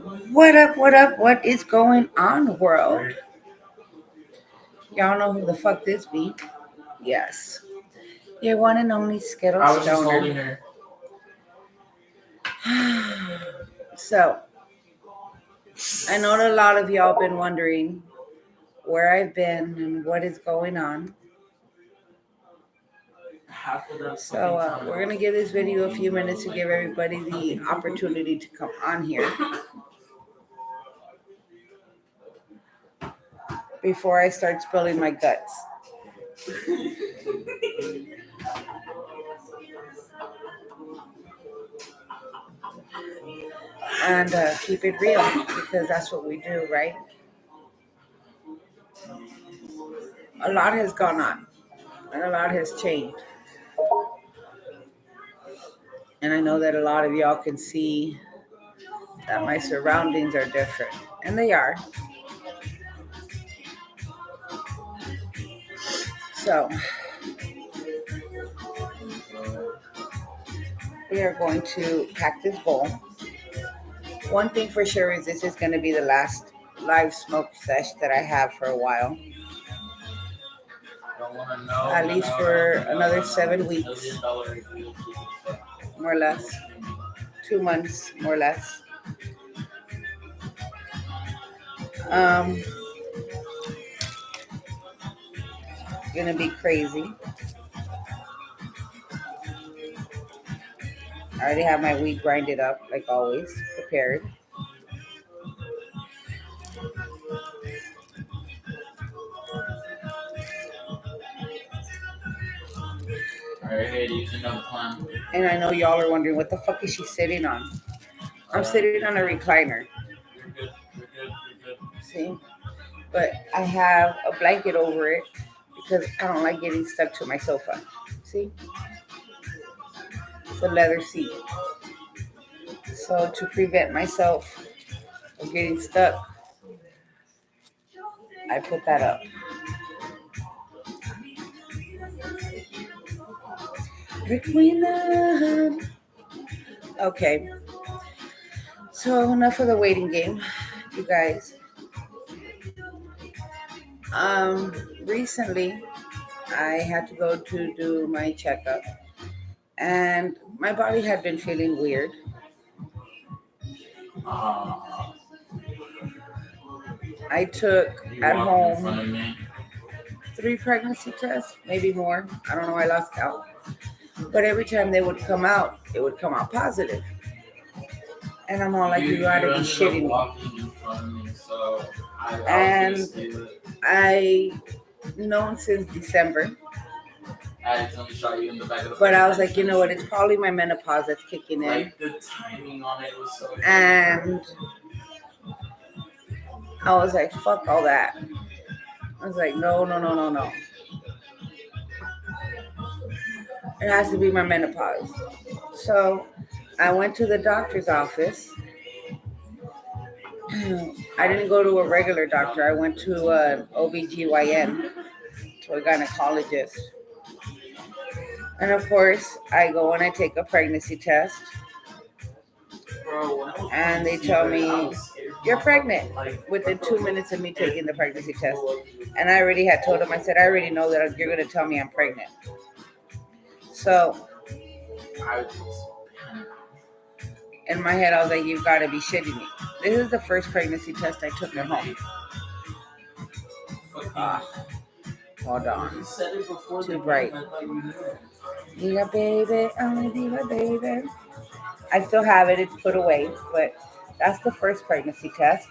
What up, what up, what is going on, world? Y'all know who the fuck this be? Yes. Your one and only Skittle I was just Stoner. holding her. So, I know that a lot of y'all been wondering where I've been and what is going on. Half of that So, fucking time. we're going to give this video a few minutes to give everybody the opportunity to come on here before I start spilling my guts. And keep it real because that's what we do, right? A lot has gone on and a lot has changed. And I know that a lot of y'all can see that my surroundings are different. And they are. So, we are going to pack this bowl. One thing for sure is this is going to be the last live smoke sesh that I have for a while. At least for another 7 weeks, more or less. 2 months, more or less. Gonna be crazy. I already have my weed grinded up, like always, prepared. Alright, hey, using another plan. And I know y'all are wondering, what the fuck is she sitting on? I'm sitting on a recliner. You're good. You're good. You're good. See? But I have a blanket over it because I don't like getting stuck to my sofa. See? It's a leather seat. So to prevent myself from getting stuck, I put that up. Okay. So enough of the waiting game, you guys. Recently I had to go to do my checkup and my body had been feeling weird. I took at home 3 pregnancy tests, maybe more. I don't know, I lost count. But every time they would come out, it would come out positive. And I'm all like, you gotta be shitting me. And I known since December. But I was like, you know what? It's probably my menopause that's kicking in. Like the timing on it was so. And I was like, fuck all that. I was like, no. It has to be my menopause. So I went to the doctor's office. I didn't go to a regular doctor. I went to an OBGYN, to a gynecologist. And of course, I go and I take a pregnancy test. And they tell me, you're pregnant, within 2 minutes of me taking the pregnancy test. And I already had told them, I said, I already know that you're going to tell me I'm pregnant. So in my head, I was like, you've got to be shitting me. This is the first pregnancy test I took at home. Hold on. Too bright. Diva baby, only diva baby. I still have it. It's put away. But that's the first pregnancy test.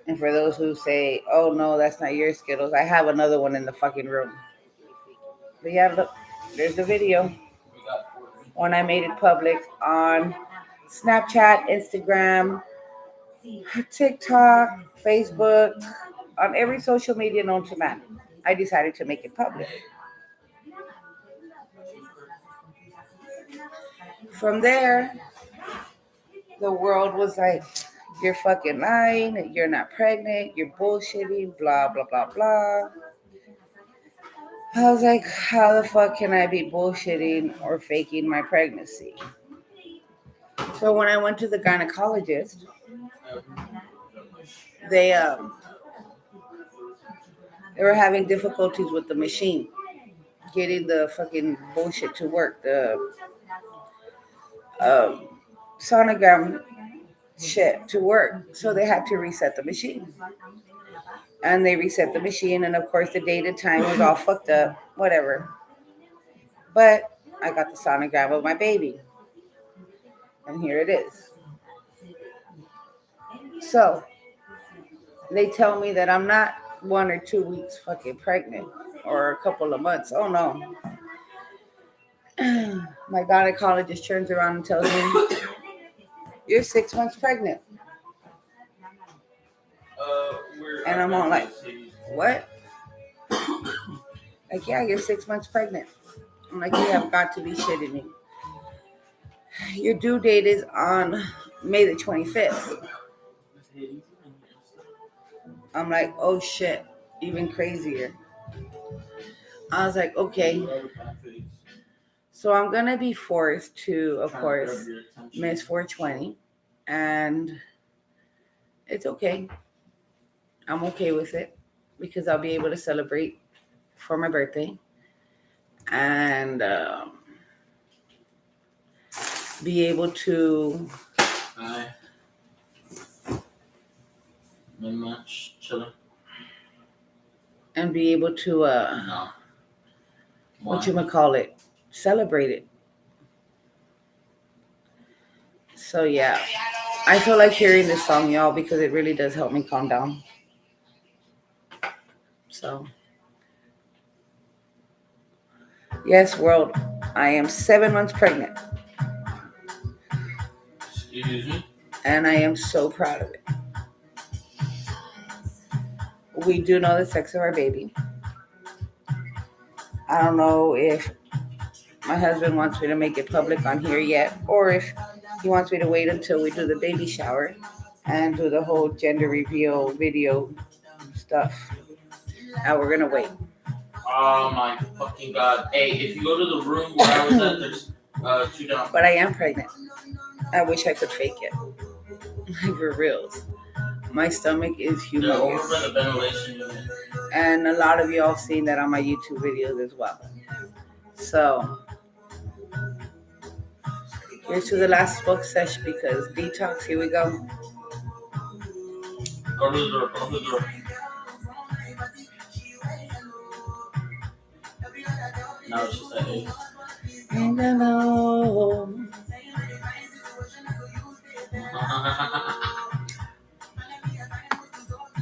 And for those who say, oh no, that's not your Skittles, I have another one in the fucking room. But yeah, look, there's the video when I made it public on Snapchat, Instagram, TikTok, Facebook, on every social media known to man. I decided to make it public. From there, the world was like, you're fucking lying, you're not pregnant, you're bullshitting, blah, blah, blah, blah. I was like, how the fuck can I be bullshitting or faking my pregnancy? So when I went to the gynecologist, they um they were having difficulties with the machine, getting the fucking bullshit to work. The um, sonogram shit to work. So they had to reset the machine. And they reset the machine, and of course, the date and time was all fucked up, whatever. But I got the sonogram of my baby, and here it is. So they tell me that I'm not 1 or 2 weeks fucking pregnant or a couple of months. Oh no. My gynecologist turns around and tells me, you're 6 months pregnant. And I'm all like, what? Like, yeah, you're 6 months pregnant. I'm like, you have got to be shitting me. Your due date is on May the 25th. I'm like, oh shit, even crazier. I was like, okay. So I'm going to be forced to, of course, miss 420. And it's okay. I'm okay with it because I'll be able to celebrate for my birthday. And be able to chilling. And be able to No. what you might call it, celebrate it. So yeah, I feel like hearing this song, y'all, because it really does help me calm down. So yes, world, I am 7 months pregnant. Excuse me? And I am so proud of it. We do know the sex of our baby. I don't know if my husband wants me to make it public on here yet, or if he wants me to wait until we do the baby shower and do the whole gender reveal video stuff. And we're gonna wait. Oh my fucking god. Hey, if you go to the room where I was at, there's 2 down. But I am pregnant. I wish I could fake it. For reals. My stomach is They're over humongous. by the ventilation unit. And a lot of y'all seen that on my YouTube videos as well. So here's to the last book sesh because detox, here we go. Go to the door, go to the door. Now it's just that age. And I know.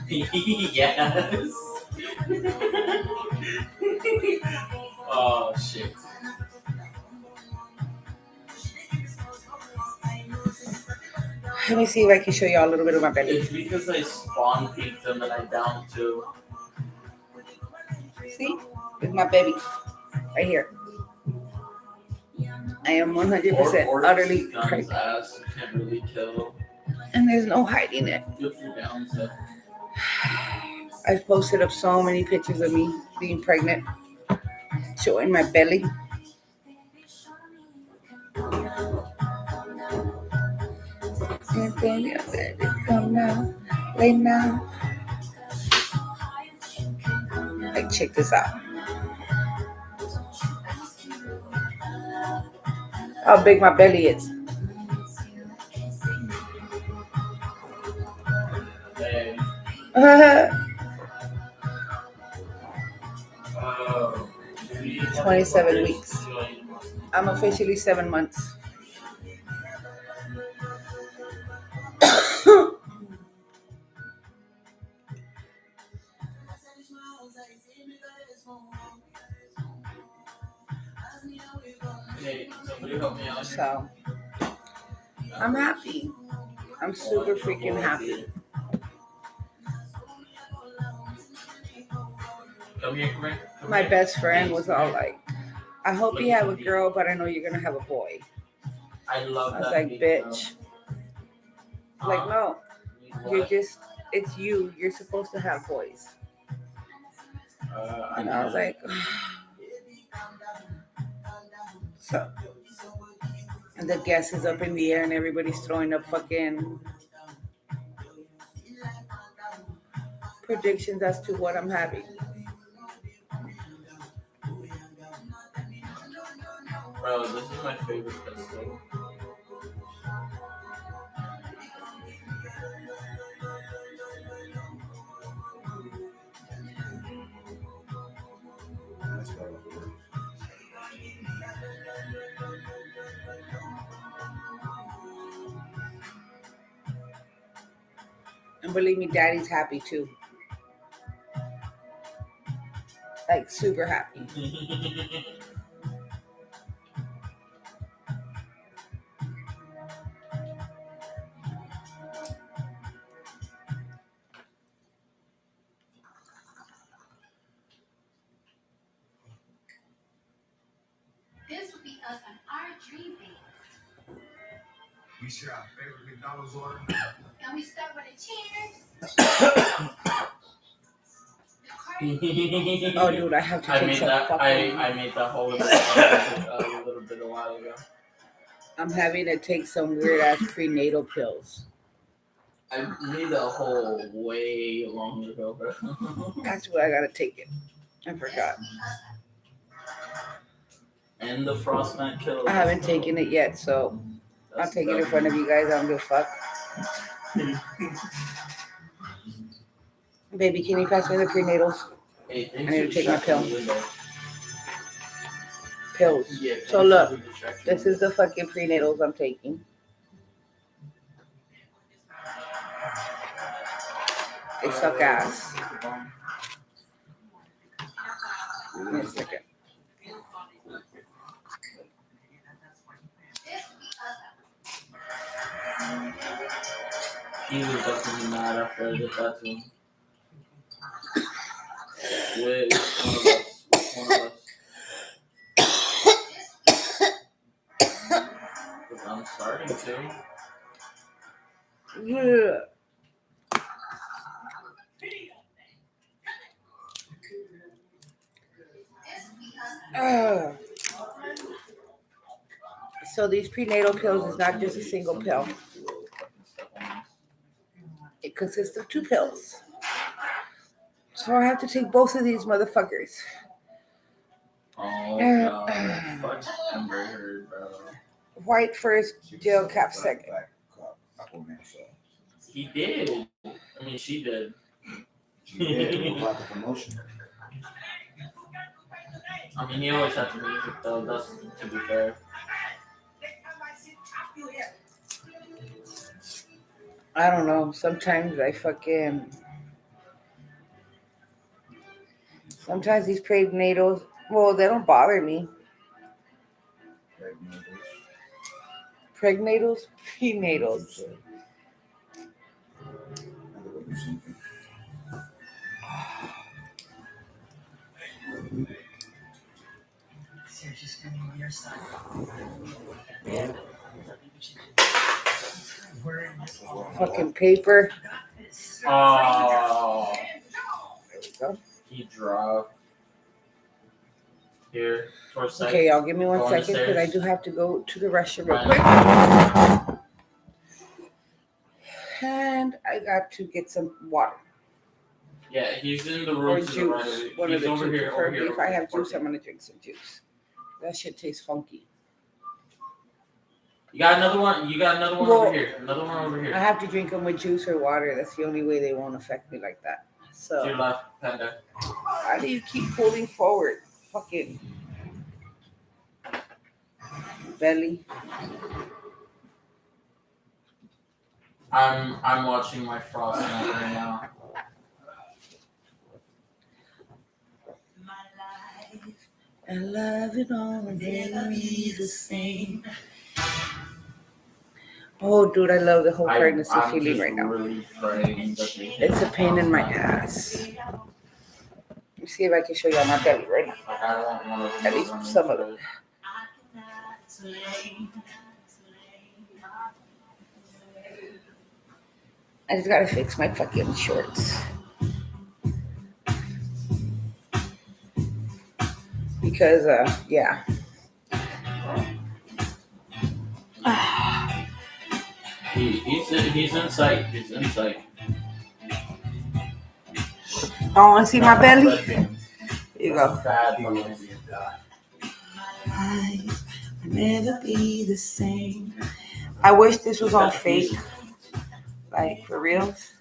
Yes. Oh shit. Let me see if I can show y'all a little bit of my belly. It's because I spawn peeked them and I down too. See? It's my baby. Right here. I am 100% utterly pregnant. Ass can't really kill. And there's no hiding it. I've posted up so many pictures of me being pregnant, showing my belly. Come now, lay now. Like, check this out. How big my belly is. Hey. 27 weeks. I'm officially 7 months. So, I'm happy. I'm super freaking happy. My best friend was all like, I hope you have a girl, but I know you're going to have a boy. I love that. I was like, bitch. Like, no. You're just, it's you. You're supposed to have boys. And I was like, So, and the gas is up in the air and everybody's throwing up fucking predictions as to what I'm having. Bro, this is my favorite festival. And believe me, Daddy's happy too. Like super happy. This would be us on our dream date. We share our favorite McDonald's order. And we start with a cheers. Oh, dude, I have to take some fucking. I made that whole little bit a while ago. I'm having to take some weird ass prenatal pills. I made that whole way long ago, bro. That's what I gotta take it. I forgot. And the frostbite killer. I haven't taken it yet, so I'll take it in front of you guys. I don't give a fuck. Baby, can you pass me the prenatals? Hey, I need to take my pill. Pills. Yeah, So look, this is the fucking prenatals I'm taking. They suck ass. Give me a second. He was definitely mad after I did that to him. Which one of us? Because I'm starting to. Yeah. So these prenatal pills is not just a single pill. It consists of 2 pills. So I have to take both of these motherfuckers. Oh god, fuck Amber Heard, bro. White first, gel cap second. He did. I mean, she did. About the promotion. I mean, he always had the music though. That's to be fair. I don't know. Sometimes sometimes these prenatals, well, they don't bother me. Prenatals? Prenatals. Sesh is coming on your side. Fucking paper. Oh, There we go. he dropped. Here, towards side. Okay, y'all, give me one Go second because I upstairs. do have to go to the restroom real quick. And I got to get some water Yeah, he's in the or room to the right of juice. it. One of He's the over two. here, over Preferably here. if I have over juice, here. I'm gonna drink some juice. That shit tastes funky. You got another one. You got another one Well, over here. Another one over I here. have to drink them with juice or water. That's the only way they won't affect me like that. To your So left, Panda. how do you keep pulling forward? Fucking belly. I'm watching my frost night right now. I love it all and never be the same. Oh, dude, I love the whole pregnancy I'm feeling just right now. really praying that they hit It's a pain in my ass. Let me see if I can show y'all my belly right now. Like, I don't want one of them At least running some of through it. I just gotta fix my fucking shorts. because yeah. He's in sight. He's in sight. I want to see my belly. Here you go. Bad fucking. I'll never be the same. I wish this was all fake, like for reals,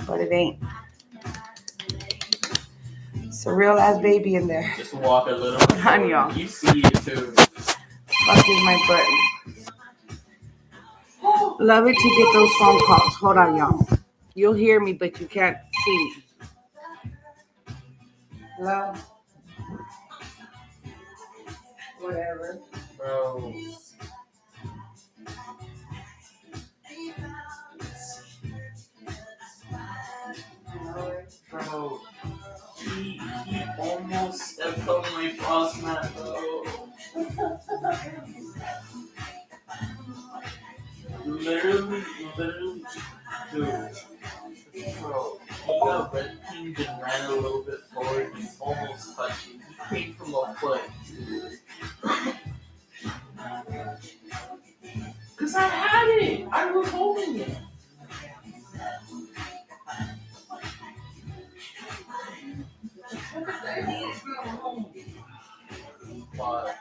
but it ain't. It's a real ass baby in there. Just walk a little. On y'all. You see it too. Fuck is my button. Love it to get those phone calls. Hold on, y'all. You'll hear me, but you can't see me. Hello? Whatever. Bro. Bro. He almost stepped on my frost mat, bro. Literally, dude. Bro, he got red pinged and ran a little bit forward. He almost touched me. He came from a foot. Because I had it. I was holding it. But,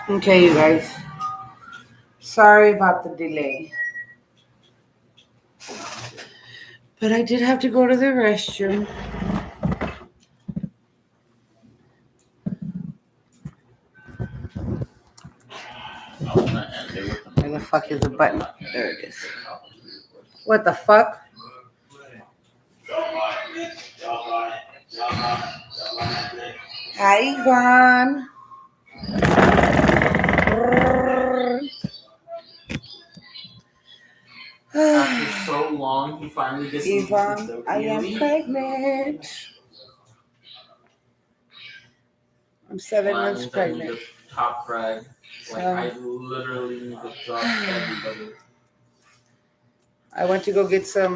Okay, you guys. Sorry about the delay. But I did have to go to the restroom. Where the fuck is the button? There it is. What the fuck? Hi, Yvonne. after so long, he finally gets Yvonne, I am pregnant. I'm 7 months pregnant. Top frag. Like, So, I literally need to drop everybody. I went to go get some,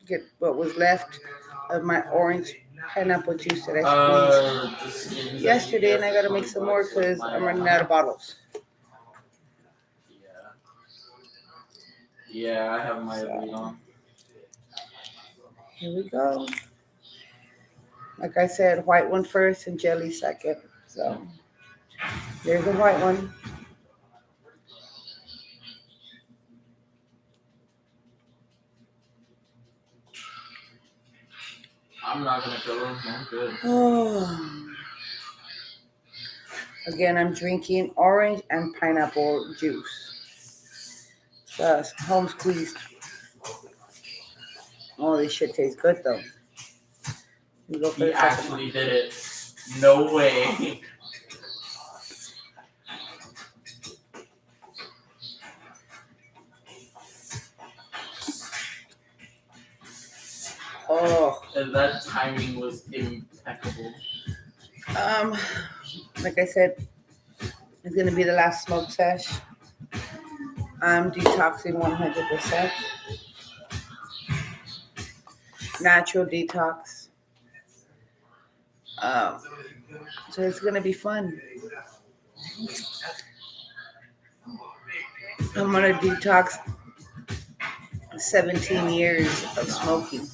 get what was left of my orange pineapple juice that I squeezed yesterday, and I gotta make some more because I'm running out of bottles. Yeah, I have my weight on. Here we go. Like I said, white one first and jelly second. So there's the white one. I'm not gonna kill him. I'm good. Oh. Again, I'm drinking orange and pineapple juice. Home squeezed. Oh, this shit tastes good though. You go for He the second actually one. did it. No way. Oh, And that timing was impeccable. Like I said, it's gonna be the last smoke sesh. I'm detoxing 100%. Natural detox. So it's gonna be fun. I'm gonna detox 17 years of smoking.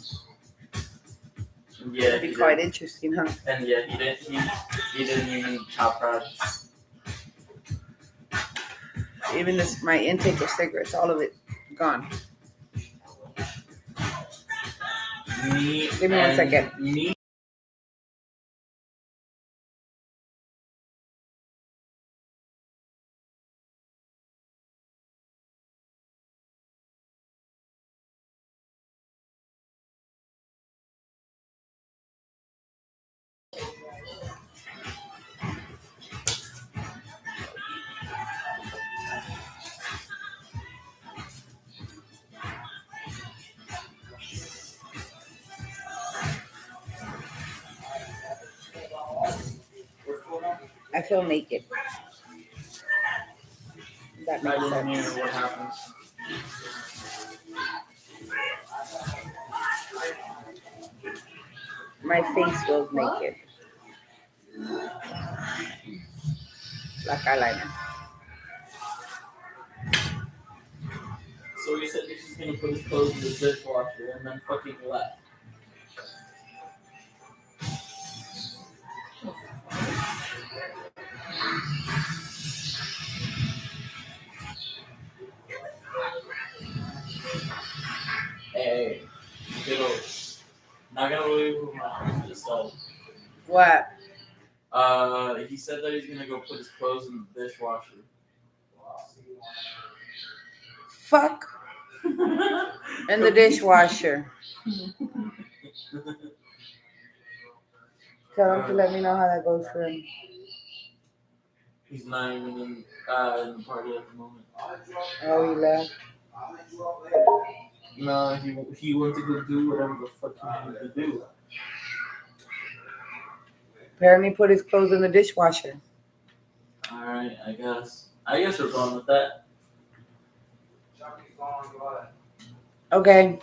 Yeah, It'll be quite interesting, huh? And yeah, he didn't even chop right. Even my intake of cigarettes, all of it gone. Give me 1 second. Me. I feel naked. That I makes didn't hear sense. what happens. My face feels naked. Like eyeliner. So he said he's just gonna put his clothes in the dishwasher and then fucking left. Hey, kiddo. Not gonna believe what my friend just said. What? He said that he's gonna go put his clothes in the dishwasher. Fuck. In the dishwasher. Tell him to let me know how that goes for him. He's not even in the party at the moment. Oh, he left. No, he went to go do whatever the fuck he needed to do. Apparently put his clothes in the dishwasher. Alright, I guess we're going with that. Okay.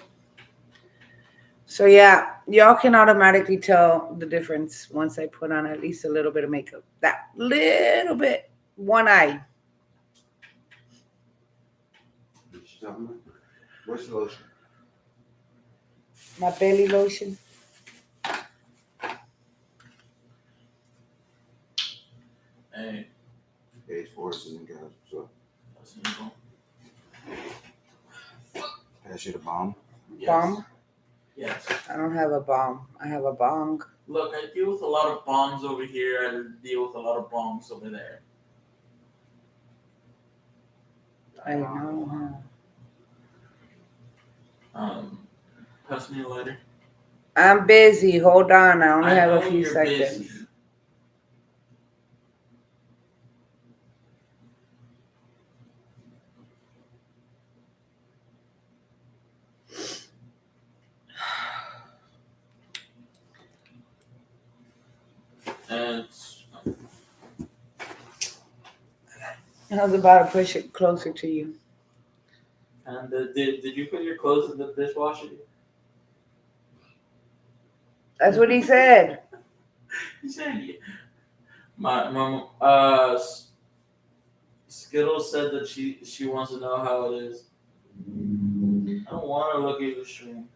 So yeah, y'all can automatically tell the difference once I put on at least a little bit of makeup. That little bit. One eye. What's lotion? My belly lotion. Hey, Page 4 and guys. So that's simple. pass you the bomb. Yes. Bomb? Yes. I don't have a bomb. I have a bong. Look, I deal with a lot of bombs over here. I deal with a lot of bombs over there. I know. Pass me a lighter. I'm busy. Hold on. I only have a know few you're seconds. busy. And I was about to push it closer to you. did you put your clothes in the dishwasher? That's what he said. He said, yeah. My Skittles said that she wants to know how it is. I don't want to look at your stream.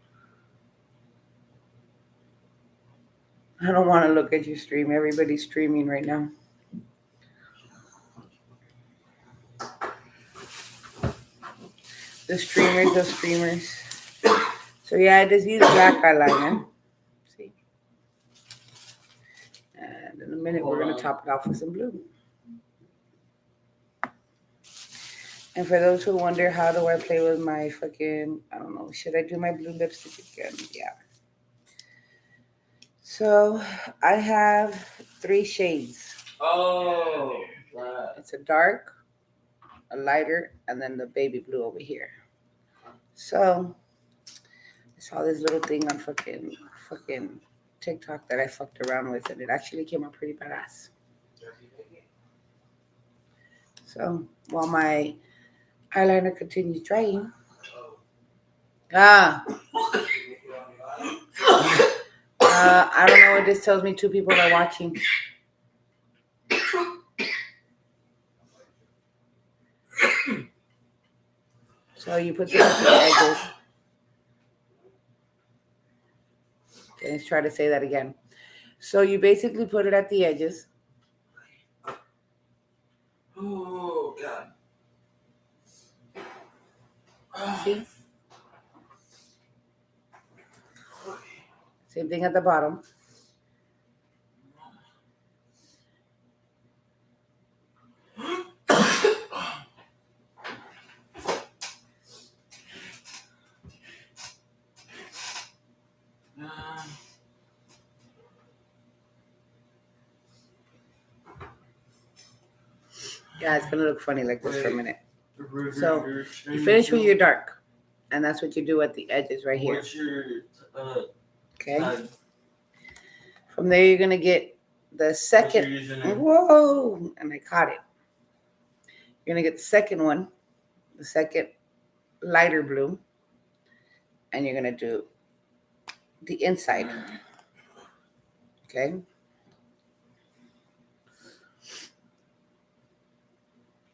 I don't want to look at your stream. Everybody's streaming right now. The streamers. So yeah, I just use black eyeliner. See? And in a minute, we're going to top it off with some blue. And for those who wonder, how do I play with my fucking, I don't know, should I do my blue lipstick again? Yeah. So I have 3 shades. Oh, that. It's a dark, a lighter, and then the baby blue over here. So I saw this little thing on fucking TikTok that I fucked around with, and it actually came out pretty badass. So while my eyeliner continues drying, I don't know what this tells me. 2 people are watching. So you put this at the edges. Okay, let's try to say that again. So you basically put it at the edges. Oh God. See? Same thing at the bottom. Yeah, it's gonna look funny like this for a minute. So you finish with your dark, and that's what you do at the edges right here. What's your Okay. tag? From there, you're gonna get the second. What's your username? Whoa! And I caught it. You're gonna get the second one, the second lighter blue, and you're gonna do the inside. Okay.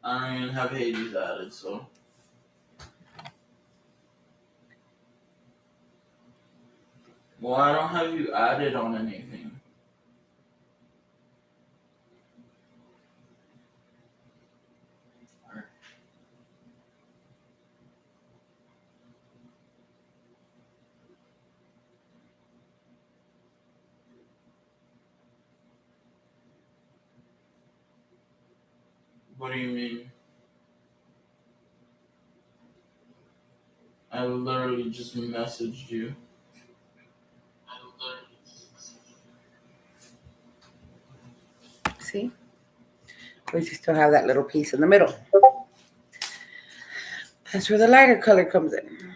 I don't even have Hades added, so. Well, I don't have you added on anything. What do you mean? I literally just messaged you. See? We still have that little piece in the middle. That's where the lighter color comes in.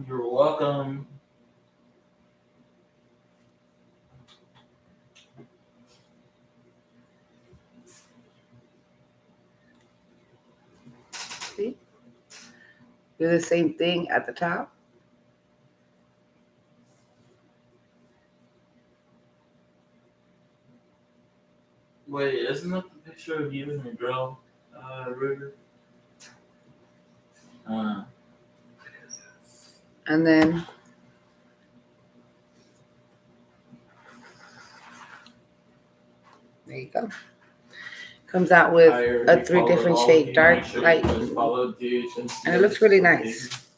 You're welcome. See? Do the same thing at the top. Wait, isn't that the picture of you and your girl, River? And then there you go. Comes out with a 3 different shade, dark, light, and it looks really nice.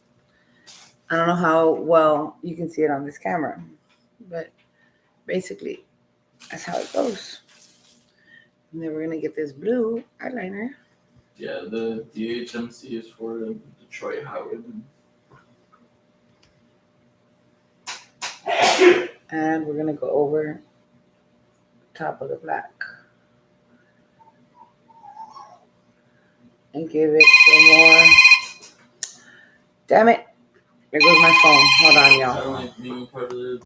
I don't know how well you can see it on this camera, but basically that's how it goes. And then we're gonna get this blue eyeliner. Yeah, the DHMC is for Detroit Howard. And we're gonna go over top of the black and give it some more. Damn it. There goes my phone. Hold on, y'all. I don't like being part of the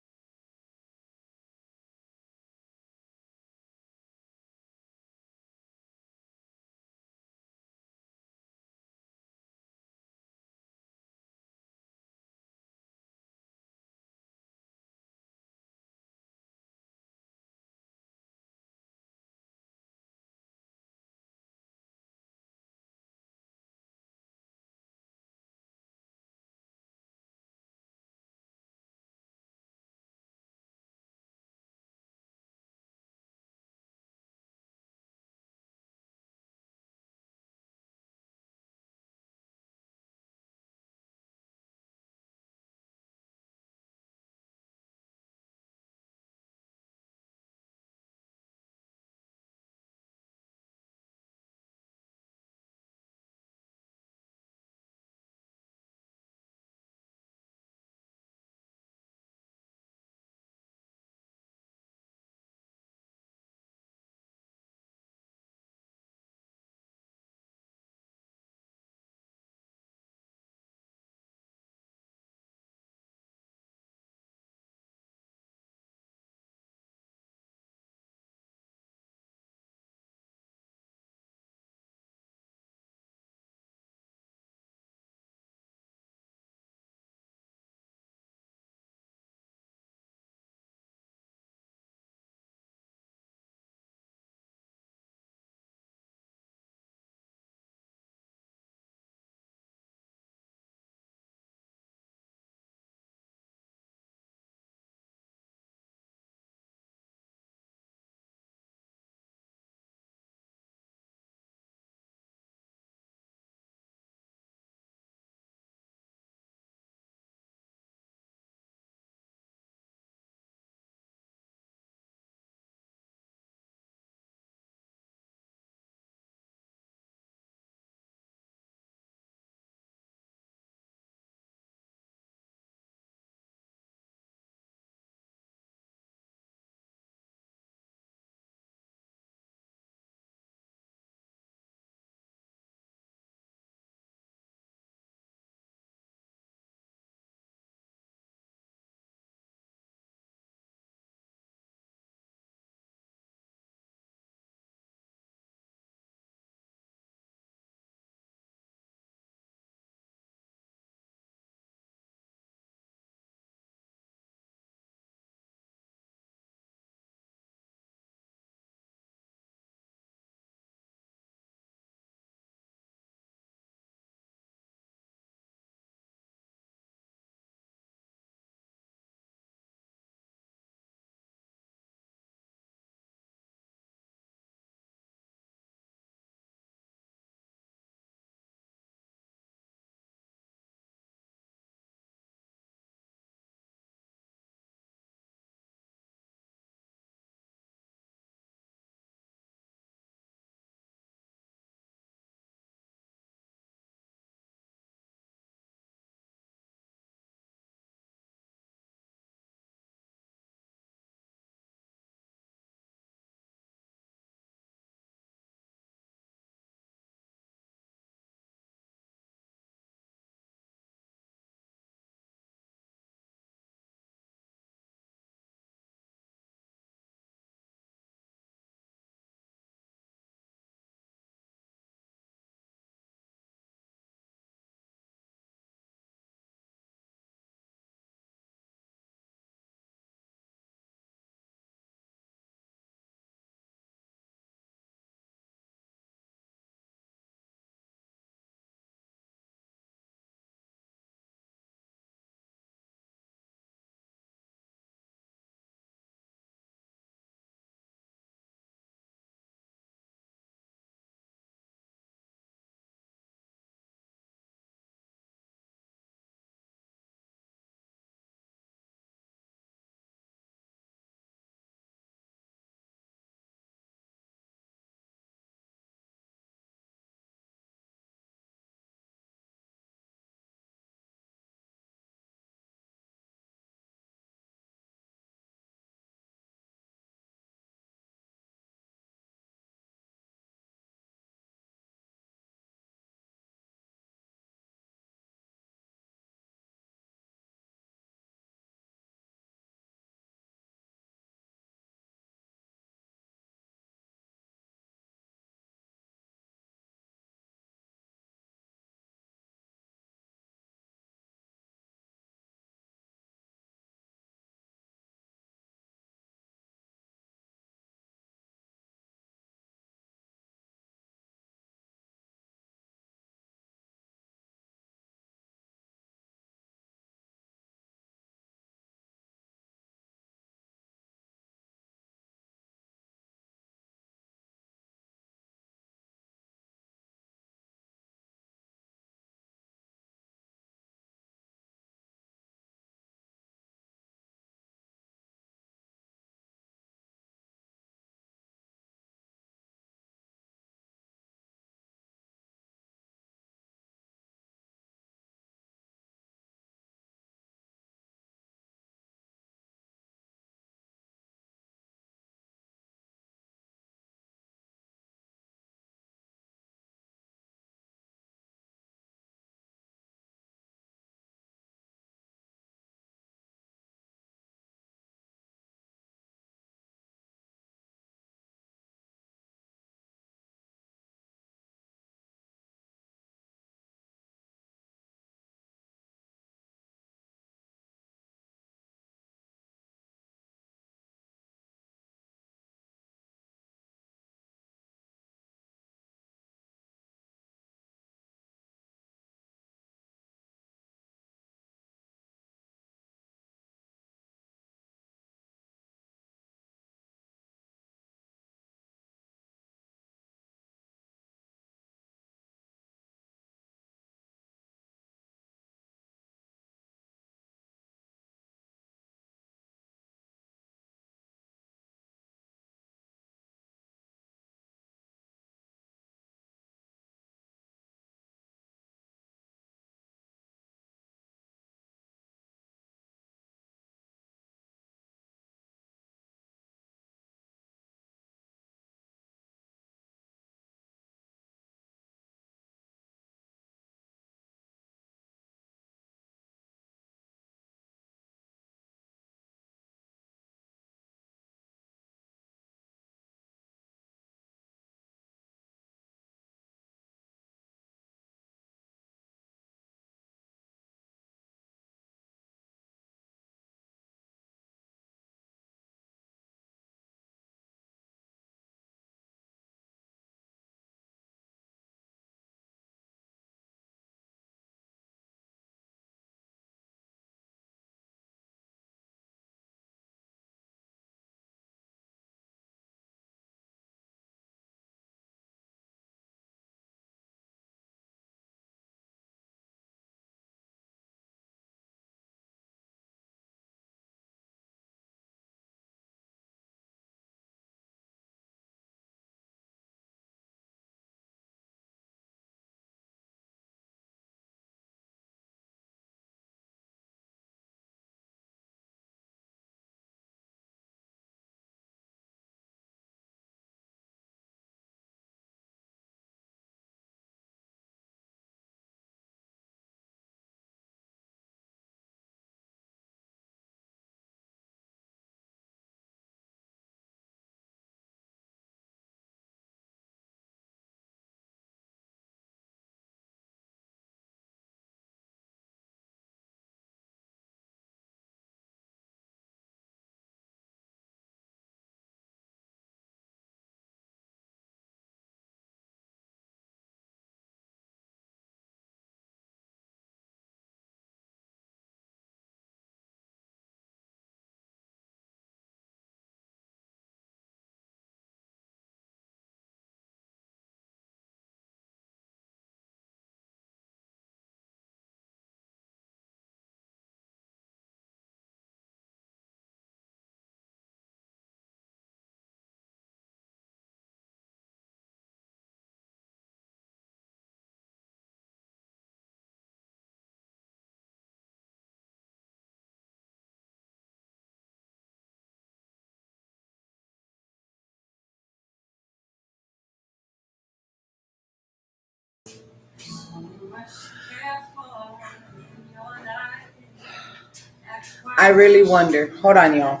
I really wonder. Hold on, y'all.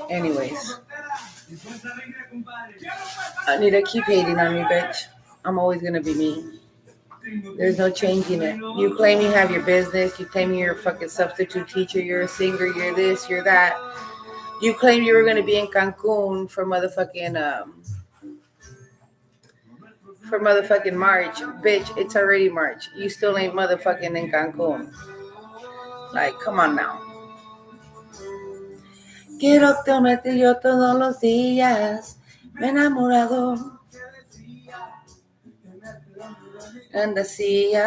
Anyways, Anita, keep hating on me, bitch. I'm always gonna be me. There's no changing it. You claim you have your business. You claim you're a fucking substitute teacher. You're a singer. You're this. You're that. You claim you were gonna be in Cancun for motherfucking March, bitch. It's already March. You still ain't motherfucking in Cancun. Like, come on now. Quiero tenerte yo todos los días. Me he enamorado. And decía,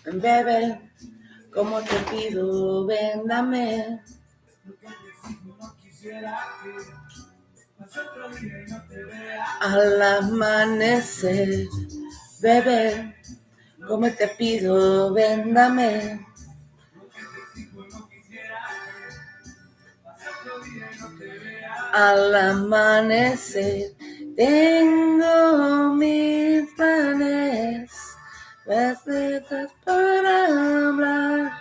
bebé, como te pido, ven, dame. Al amanecer, bebé, como te pido, ven, dame. Al amanecer, tengo mis planes, las letras para hablar.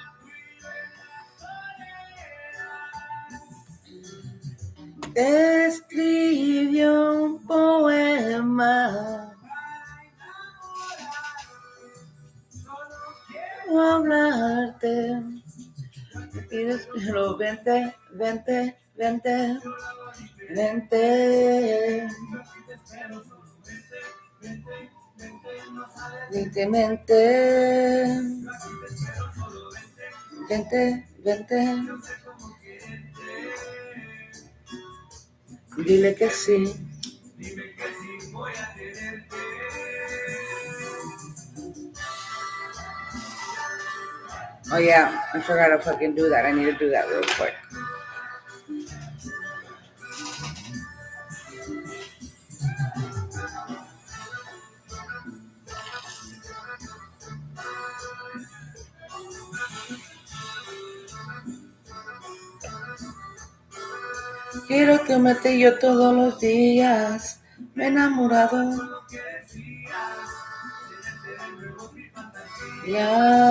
Te escribió un poema. Quiero hablarte. Pero vente, vente, vente, vente. Vente, vente, vente. Dile que sí. Oh yeah, I forgot to fucking do that. I need to do that real quick. Quiero que me te yo todos los días. Me he enamorado. Ya.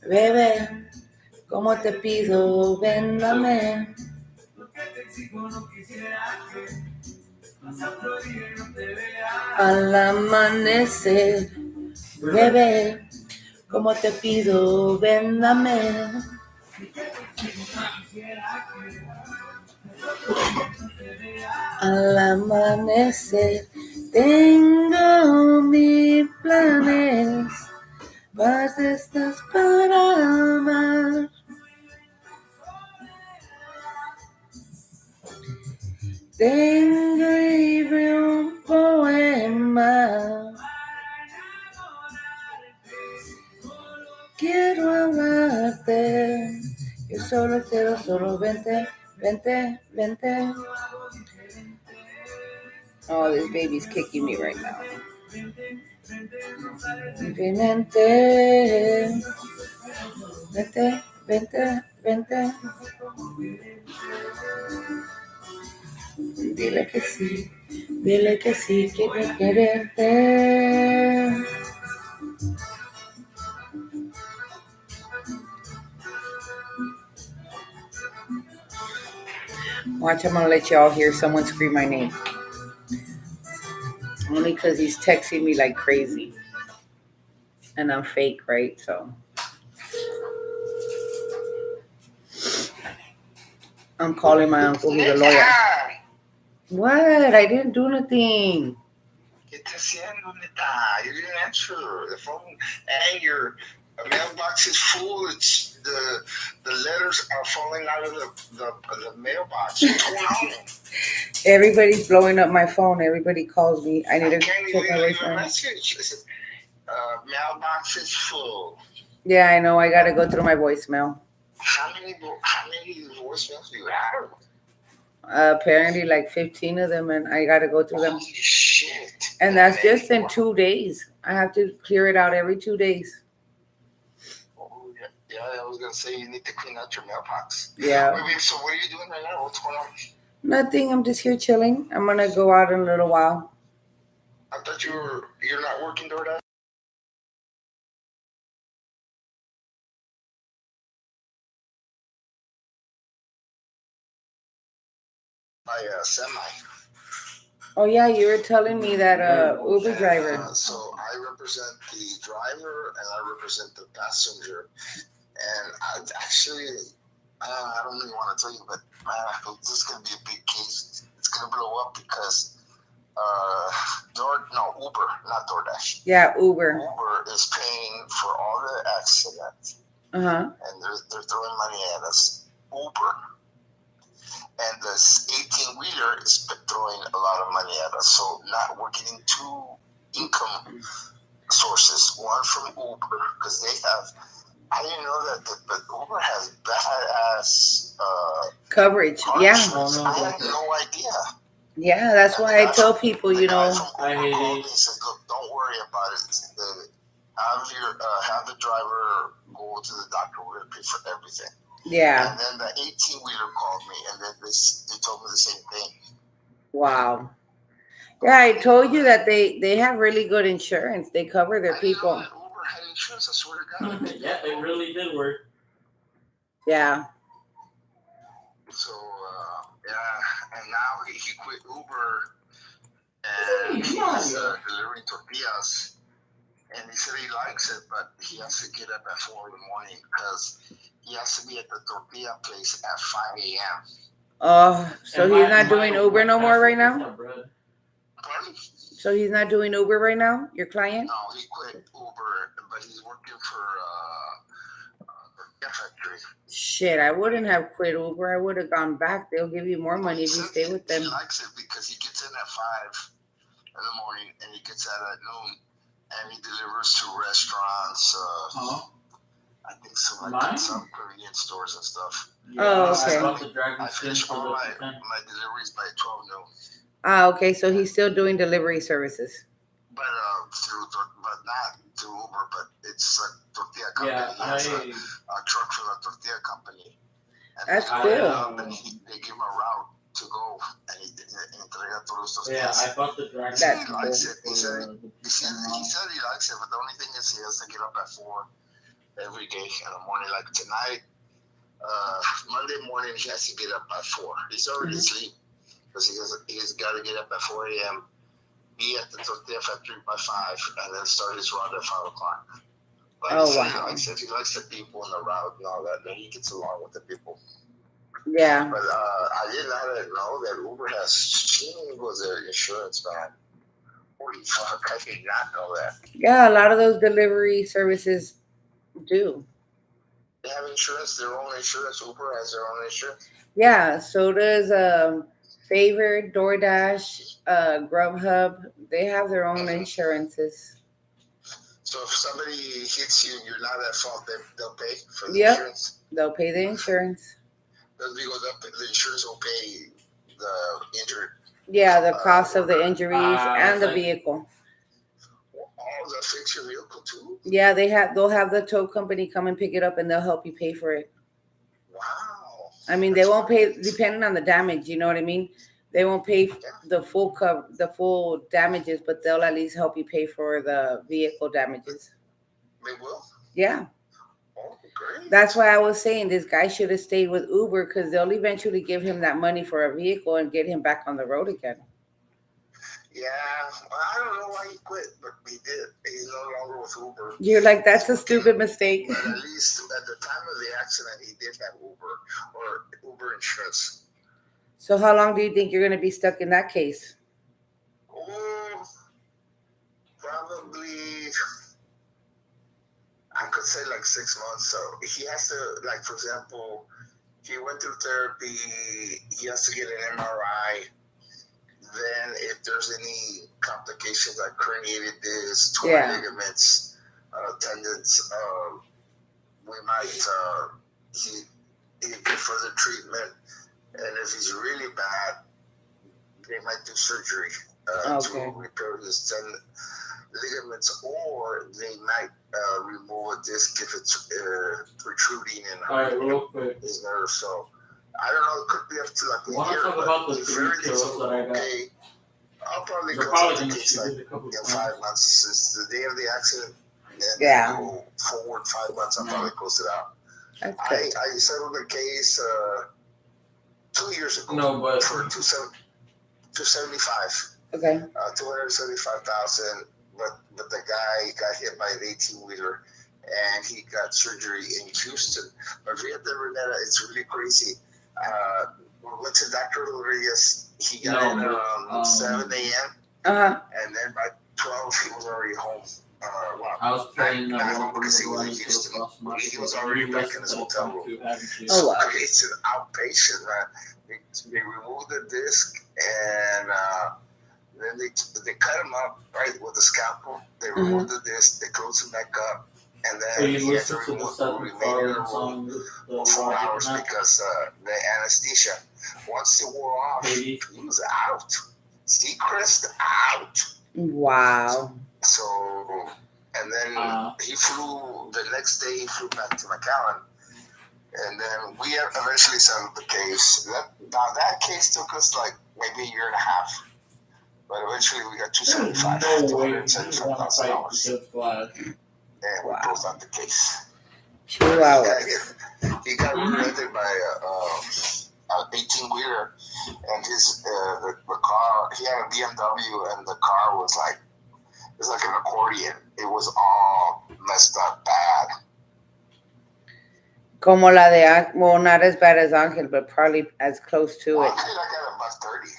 Bebé, como te pido, ven, dame. Al amanecer, bebé, como te pido, ven, dame. Al amanecer, tengo mis planes, vas estás para amar. Tengo libre un poema. Quiero hablarte. Yo solo quiero, solo vente, vente, vente. Oh, this baby's kicking me right now. Vente, vente, vente, vente. Dile que sí, quiero quererte. Watch, I'm gonna let y'all hear someone scream my name. Only because he's texting me like crazy. And I'm fake, right? So I'm calling my uncle who's a lawyer. What? I didn't do nothing. ¿Qué está haciendo, neta? You didn't answer the phone. And your mailbox is full. It's the letters are falling out of the mailbox. What's going on? Everybody's blowing up my phone. Everybody calls me. I need to check my leave a voicemail. message. Listen, mailbox is full. Yeah, I know. I gotta go through my voicemail. How many voicemails do you have? Apparently, like 15 of them, and I got to go through them. Holy shit! And that's just in 2 days. I have to clear it out every 2 days. Oh, yeah, I was gonna say you need to clean out your mailbox. Yeah. Wait, so what are you doing right now? What's going on? Nothing. I'm just here chilling. I'm gonna go out in a little while. I thought you're not working DoorDash. My semi. Oh yeah, you were telling me that Uber driver. So I represent the driver and I represent the passenger. And I don't really want to tell you, but man, this is gonna be a big case. It's gonna blow up because Uber, not DoorDash. Yeah, Uber. Uber is paying for all the accidents, Uh huh. and they're throwing money at us. Uber and this 18-wheeler is throwing a lot of money at us. So now we're getting two income sources. One from Uber because they have. I didn't know that Uber has badass Coverage. car Yeah. insurance. I had no idea. Yeah, that's why I tell people, The you guy know. from I Uber hate called me it. and said, "Look, don't worry about it. Have the driver go to the doctor. We're gonna pay for everything." Yeah. And then the 18-wheeler called me, and then they told me the same thing. Wow. Yeah, I told you that they have really good insurance. They cover their I didn't know people. that Uber had insurance. I swear to God. Yeah, it really did work. Yeah. So and now he quit Uber, and he's delivering tortillas. And he said he likes it, but he has to get up at 4 in the morning because he has to be at the tortilla place at 5 a.m. Oh, so he's not doing Uber no more right now? Pardon? So he's not doing Uber right now, your client? No, he quit Uber, but he's working for tortilla factory. Shit, I wouldn't have quit Uber. I would have gone back. They'll give you more money if you Said stay with them. He likes it because he gets in at 5 in the morning and he gets out at noon, and he delivers to restaurants. I think some Korean stores and stuff. Oh, okay. I bought the dragon I skin finish for all the my deliveries by 12 noon. Ah, okay. So he's still doing delivery services. But not through Uber, but it's a tortilla company. Yeah, He has a truck for the tortilla company. And That's they cool. And they give him a route to go, and he entrega todos los Yeah, tortillas. I bought the dragon That's He likes it. He said for he likes it, but the only thing is he has to get up at 4 every day in the morning. Like tonight, Monday morning, he has to get up at 4. He's already asleep because he's got to get up at 4 a.m., be at the tortilla factory by 5, and then start his route at 5 o'clock. But Oh, he wow. likes it. He likes the people in the route and all that. And he gets along with the people. Yeah. But I did not know that Uber has shingles their insurance, man. Holy fuck, I did not know that. Yeah, a lot of those delivery services do. They have insurance, their own insurance. Uber has their own insurance. Yeah, so does Favor, DoorDash, Grubhub. They have their own insurances. So if somebody hits you and you're not at fault, they'll pay for the Yep. insurance. They'll pay the insurance. The insurance will pay the injured. Yeah, the cost of the injuries and the like- vehicle. Oh, they'll fix your vehicle too? Yeah, they'll have the tow company come and pick it up and they'll help you pay for it. Wow. I mean, they won't pay depending on the damage, you know what I mean? They won't pay the full damages, but they'll at least help you pay for the vehicle damages. They will? Yeah. Oh, great. That's why I was saying this guy should have stayed with Uber because they'll eventually give him that money for a vehicle and get him back on the road again. Yeah, well, I don't know why he quit, but he did. He's no longer with Uber. You're like, that's a stupid mistake. But at least at the time of the accident, he did have Uber or Uber insurance. So how long do you think you're going to be stuck in that case? Oh, probably, I could say like 6 months. So he has to, like, for example, he went through therapy, he has to get an MRI. Then if there's any complications like herniated discs, torn ligaments, tendons, we might he get further treatment. and if he's really bad, they might do surgery Okay. to repair his ligaments, or they might remove a disc if it's protruding in Alright, real quick. his nerve. So I don't know. It could be up to like a Wanna year. talk But about the if 3 everything's kills that I got? okay, I'll probably They're close probably out the gonna case shoot like it a couple in times. 5 months since the day of the accident. And Yeah. go forward 5 months, I'll probably close it out. That's I good. settled the case 2 years ago No, but for 275. Okay. 275,000. But the guy got hit by an 18-wheeler, and he got surgery in Houston. But if you have never met it, it's really crazy. We went to Dr. Rodriguez. He got in around 7 a.m. Uh-huh. And then by 12, he was already home. I was playing not that home one because he going was in into the Houston. cross match. He was already back in his hotel room. Oh, wow. It's an outpatient, man. They removed the disc, and then they cut him up right with the scalpel. They removed the disc, they closed him back up, and then You he had to listen to the remove the Seth remainder of MacFarlane the room song, for 4 hours the because the anesthesia. Once it wore off, he was out. Seacrest out. Wow. So, and then he flew the next day. He flew back to McAllen, and then we eventually settled the case. That case took us like maybe a year and a half, but eventually we got $275,000, and we closed out the case. 2 hours. He got rear-ended by a 18-wheeler, and the car. He had a BMW, and the car was like an accordion. It was all messed up bad. Como la de, well, not as bad as Angel, but probably as close to it. I got about 30.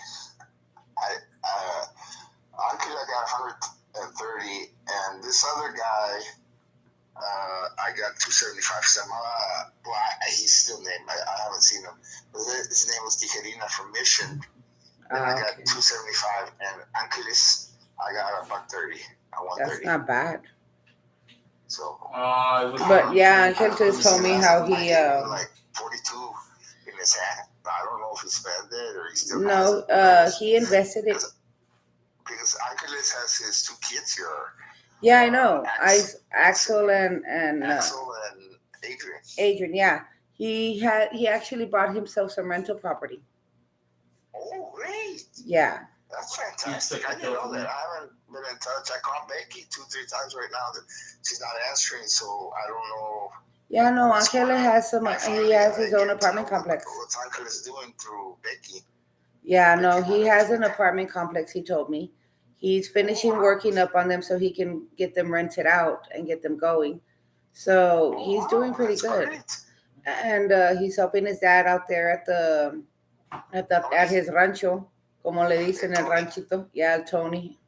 I got 130, and this other guy, I got 275. He's still named. I haven't seen him. But his name was Tijerina from Mission. And I got 275, and Angeles, I got about 30. That's not bad. So, but yeah, Angel just told me how he like 42 in his hand. I don't know if he spent it or he still he invested it because Angeles has his 2 kids here. Yeah, I know. Axel and Axel and Adrian. Adrian, yeah. He actually bought himself some rental property. Oh, great. Yeah. That's fantastic. I didn't know that. I haven't been in touch. I called Becky 2-3 times right now that she's not answering, so I don't know. Yeah, no, Angel has he has his own apartment complex. What's Angel is doing through Becky? Yeah, no, he has an apartment complex, he told me. He's finishing working up on them so he can get them rented out and get them going. So he's doing pretty good. Great. And he's helping his dad out there at his rancho, como le dicen el ranchito. Yeah, Tony.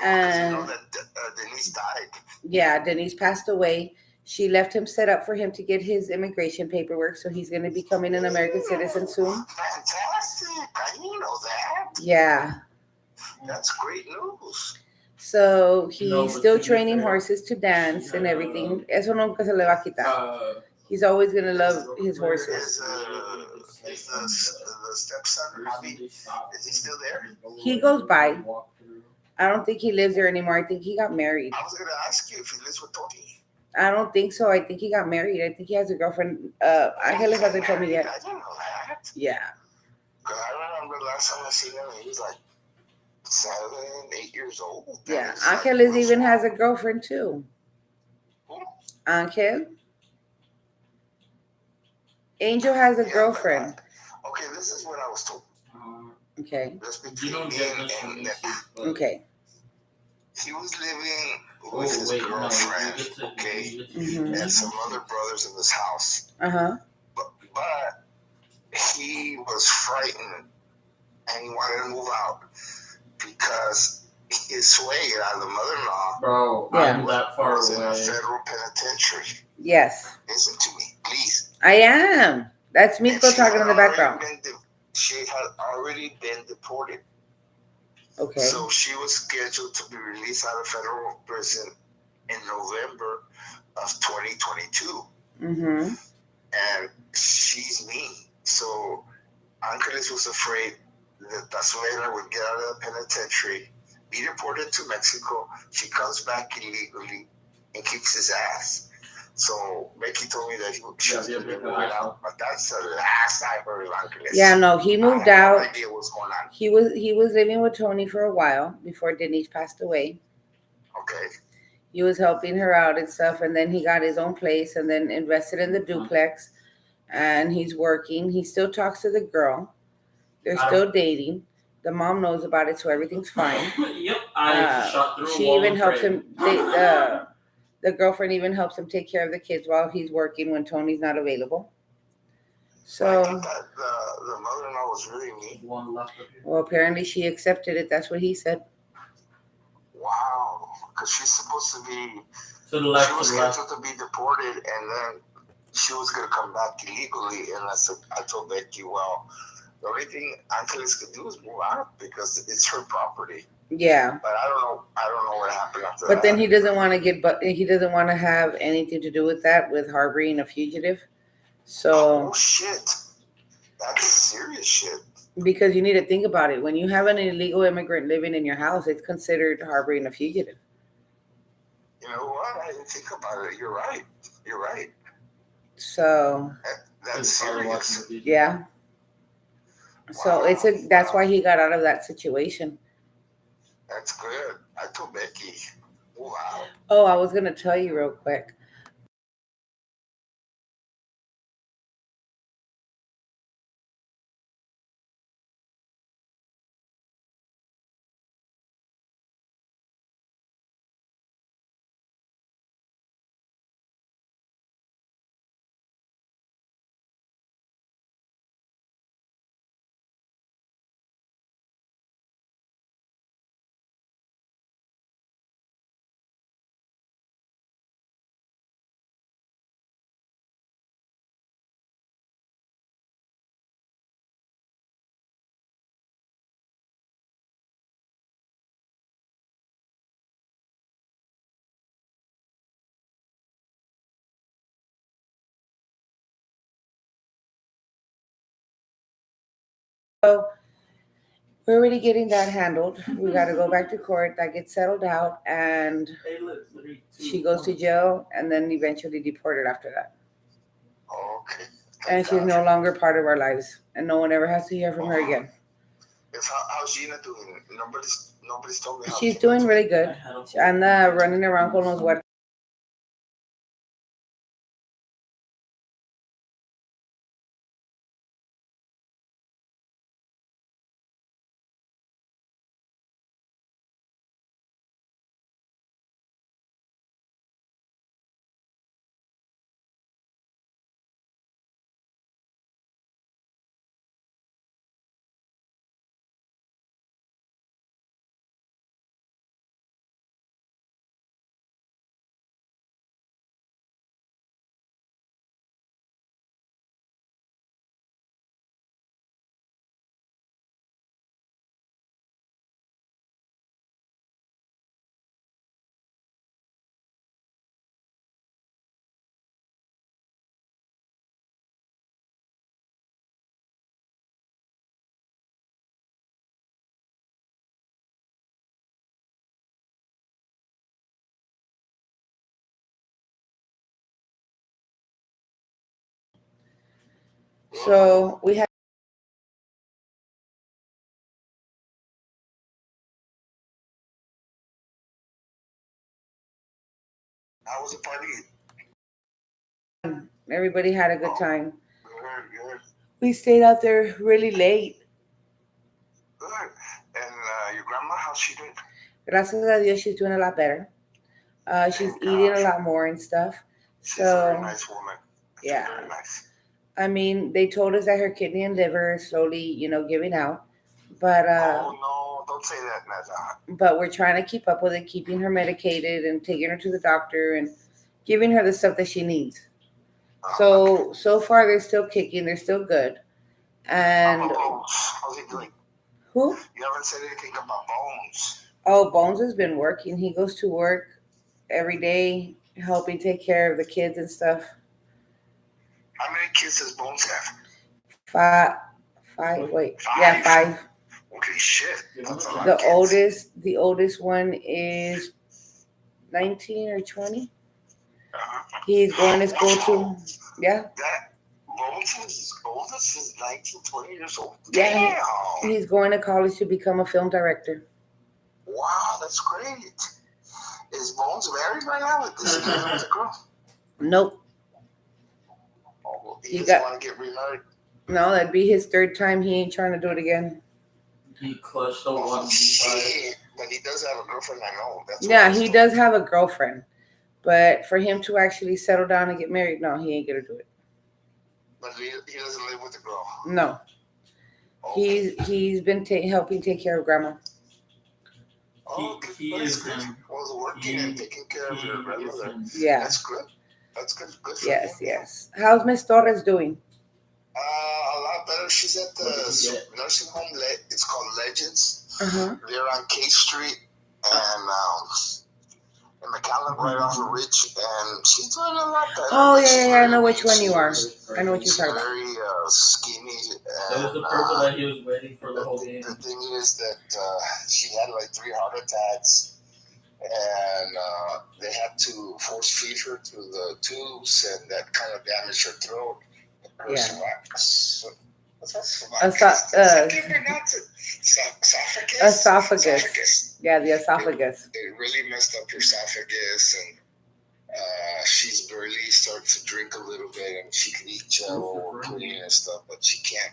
And you know that Denise died. Yeah, Denise passed away. She left him set up for him to get his immigration paperwork, so he's going to be becoming an American citizen soon. Fantastic. I didn't know that. Yeah. That's great news. So he's still training horses to dance and everything. Eso nunca se le va a quitar. He's always going to love his horses. Is the stepson, Javi, is he still there? He goes by. I don't think he lives there anymore. I think he got married. I was going to ask you if he lives with Tony. I don't think so. I think he got married. I think he has a girlfriend. Angeles hasn't told me yet. I didn't know that. Yeah. Because I remember last time I seen him, he was like 7, 8 years old. Yeah. Angeles even has a girlfriend too. Who? Angel. Angel has a girlfriend. Okay, this is what I was told. Okay. That's between me and Nick. Okay. He was living with his girlfriend, okay, and some other brothers in this house. Uh-huh. But he was frightened, and he wanted to move out because his suegra, the mother-in-law, bro, I'm that far was away. in a federal penitentiary. Yes. Listen to me, please. I am. That's Miko talking in the background. She had already been deported. Okay. So she was scheduled to be released out of federal prison in November of 2022. Mm-hmm. And she's mean. So Angeles was afraid that Tazuela would get out of the penitentiary, be deported to Mexico. She comes back illegally and kicks his ass. So Becky told me that she was going to move out, but that's the last I heard of Angeles. Yeah, no, he moved I had out. no idea what's going on. He was living with Tony for a while before Denise passed away. Okay. He was helping her out and stuff, and then he got his own place and then invested in the duplex, and he's working. He still talks to the girl. They're still dating. The mom knows about it, so everything's fine. Yep, I shot through a She wall even of helps prayer. him. The girlfriend even helps him take care of the kids while he's working when Tony's not available. I So, thought that the mother-in-law was really mean. One left up here. well, apparently she accepted it. That's what he said. Wow, because she's supposed to be. To the left, She was to the left. scheduled to be deported, and then she was going to come back illegally. And I told Becky, well, the only thing Angeles could do is move out because it's her property. Yeah. But I don't know what happened after But that. then he doesn't want to he doesn't want to have anything to do with that, with harboring a fugitive. So, Oh shit, that's serious shit. because you need to think about it, when you have an illegal immigrant living in your house, it's considered harboring a fugitive. You know what? I didn't think about it. You're right. You're right. So, That's serious. yeah. So that's why he got out of that situation. That's good. I told Becky, move out. Oh, I was gonna tell you real quick. So we're already getting that handled. We got to go back to court. That gets settled out, and Hey, look, 3, 2, she goes to 1. jail, and then eventually deported after that. Okay. And she's no longer part of our lives, and no one ever has to hear from her again. How's Gina doing? Nobody's told me how She's Gina's doing really good. I had a whole- Anda running around con los huercos. So we had. How was the party? Everybody had a good time. Good. We stayed out there really late. Good. And your grandma, how's she doing? Gracias a Dios, she's doing a lot better. She's Thank eating a gosh. lot more and stuff. She's a very So, nice woman. She's yeah. very nice. I mean, they told us that her kidney and liver are slowly, giving out. But Oh no, don't say that, Nada. but we're trying to keep up with it, keeping her medicated and taking her to the doctor and giving her the stuff that she needs. So far they're still kicking, they're still good. How And about Bones? How's he doing? who? You haven't said anything about Bones. Oh, Bones has been working. He goes to work every day, helping take care of the kids and stuff. How many kids does Bones have? Five. 5. Wait, yeah, 5. Okay, shit. That's a lot The of kids. oldest one is 19 or 20. Uh-huh. He's going to school too. Yeah, That Moses' oldest is 19, 20 years old. yeah. Damn. He's going to college to become a film director. Wow, that's great. Is Bones married right now? Is he living with a girl? Nope. Oh, he He doesn't got- want to get remarried. No, that'd be his 3rd time. He ain't trying to do it again. He clutched a Oh, 1v5. shit. But he does have a girlfriend, I know. That's what I Yeah, was he told. does have a girlfriend, but for him to actually settle down and get married, no, he ain't gonna do it. But he doesn't live with the girl. No, Okay. he's been helping take care of grandma. Oh, He that's is good. him. Was working and taking care of your grandmother. Yeah. That's good. That's good. Good for Yes, him. yes. How's Miss Torres doing? A lot better. She's at What did he the get? nursing home. It's called Legends. Uh-huh. They're on K Street and in McAllen, right off of Rich, and she's doing a lot better. Oh She's yeah, I very know which weak. one you are. I know what you're She's talking about. very skinny. That was the purple that he was waiting for the whole game. The thing is that she had like 3 heart attacks, and they had to force feed her through the tubes, and that kind of damaged her throat. Her Esophagus. Yeah, the esophagus. It really messed up her esophagus, and she's barely started to drink a little bit, and she can eat jello or pudding and stuff, but she can't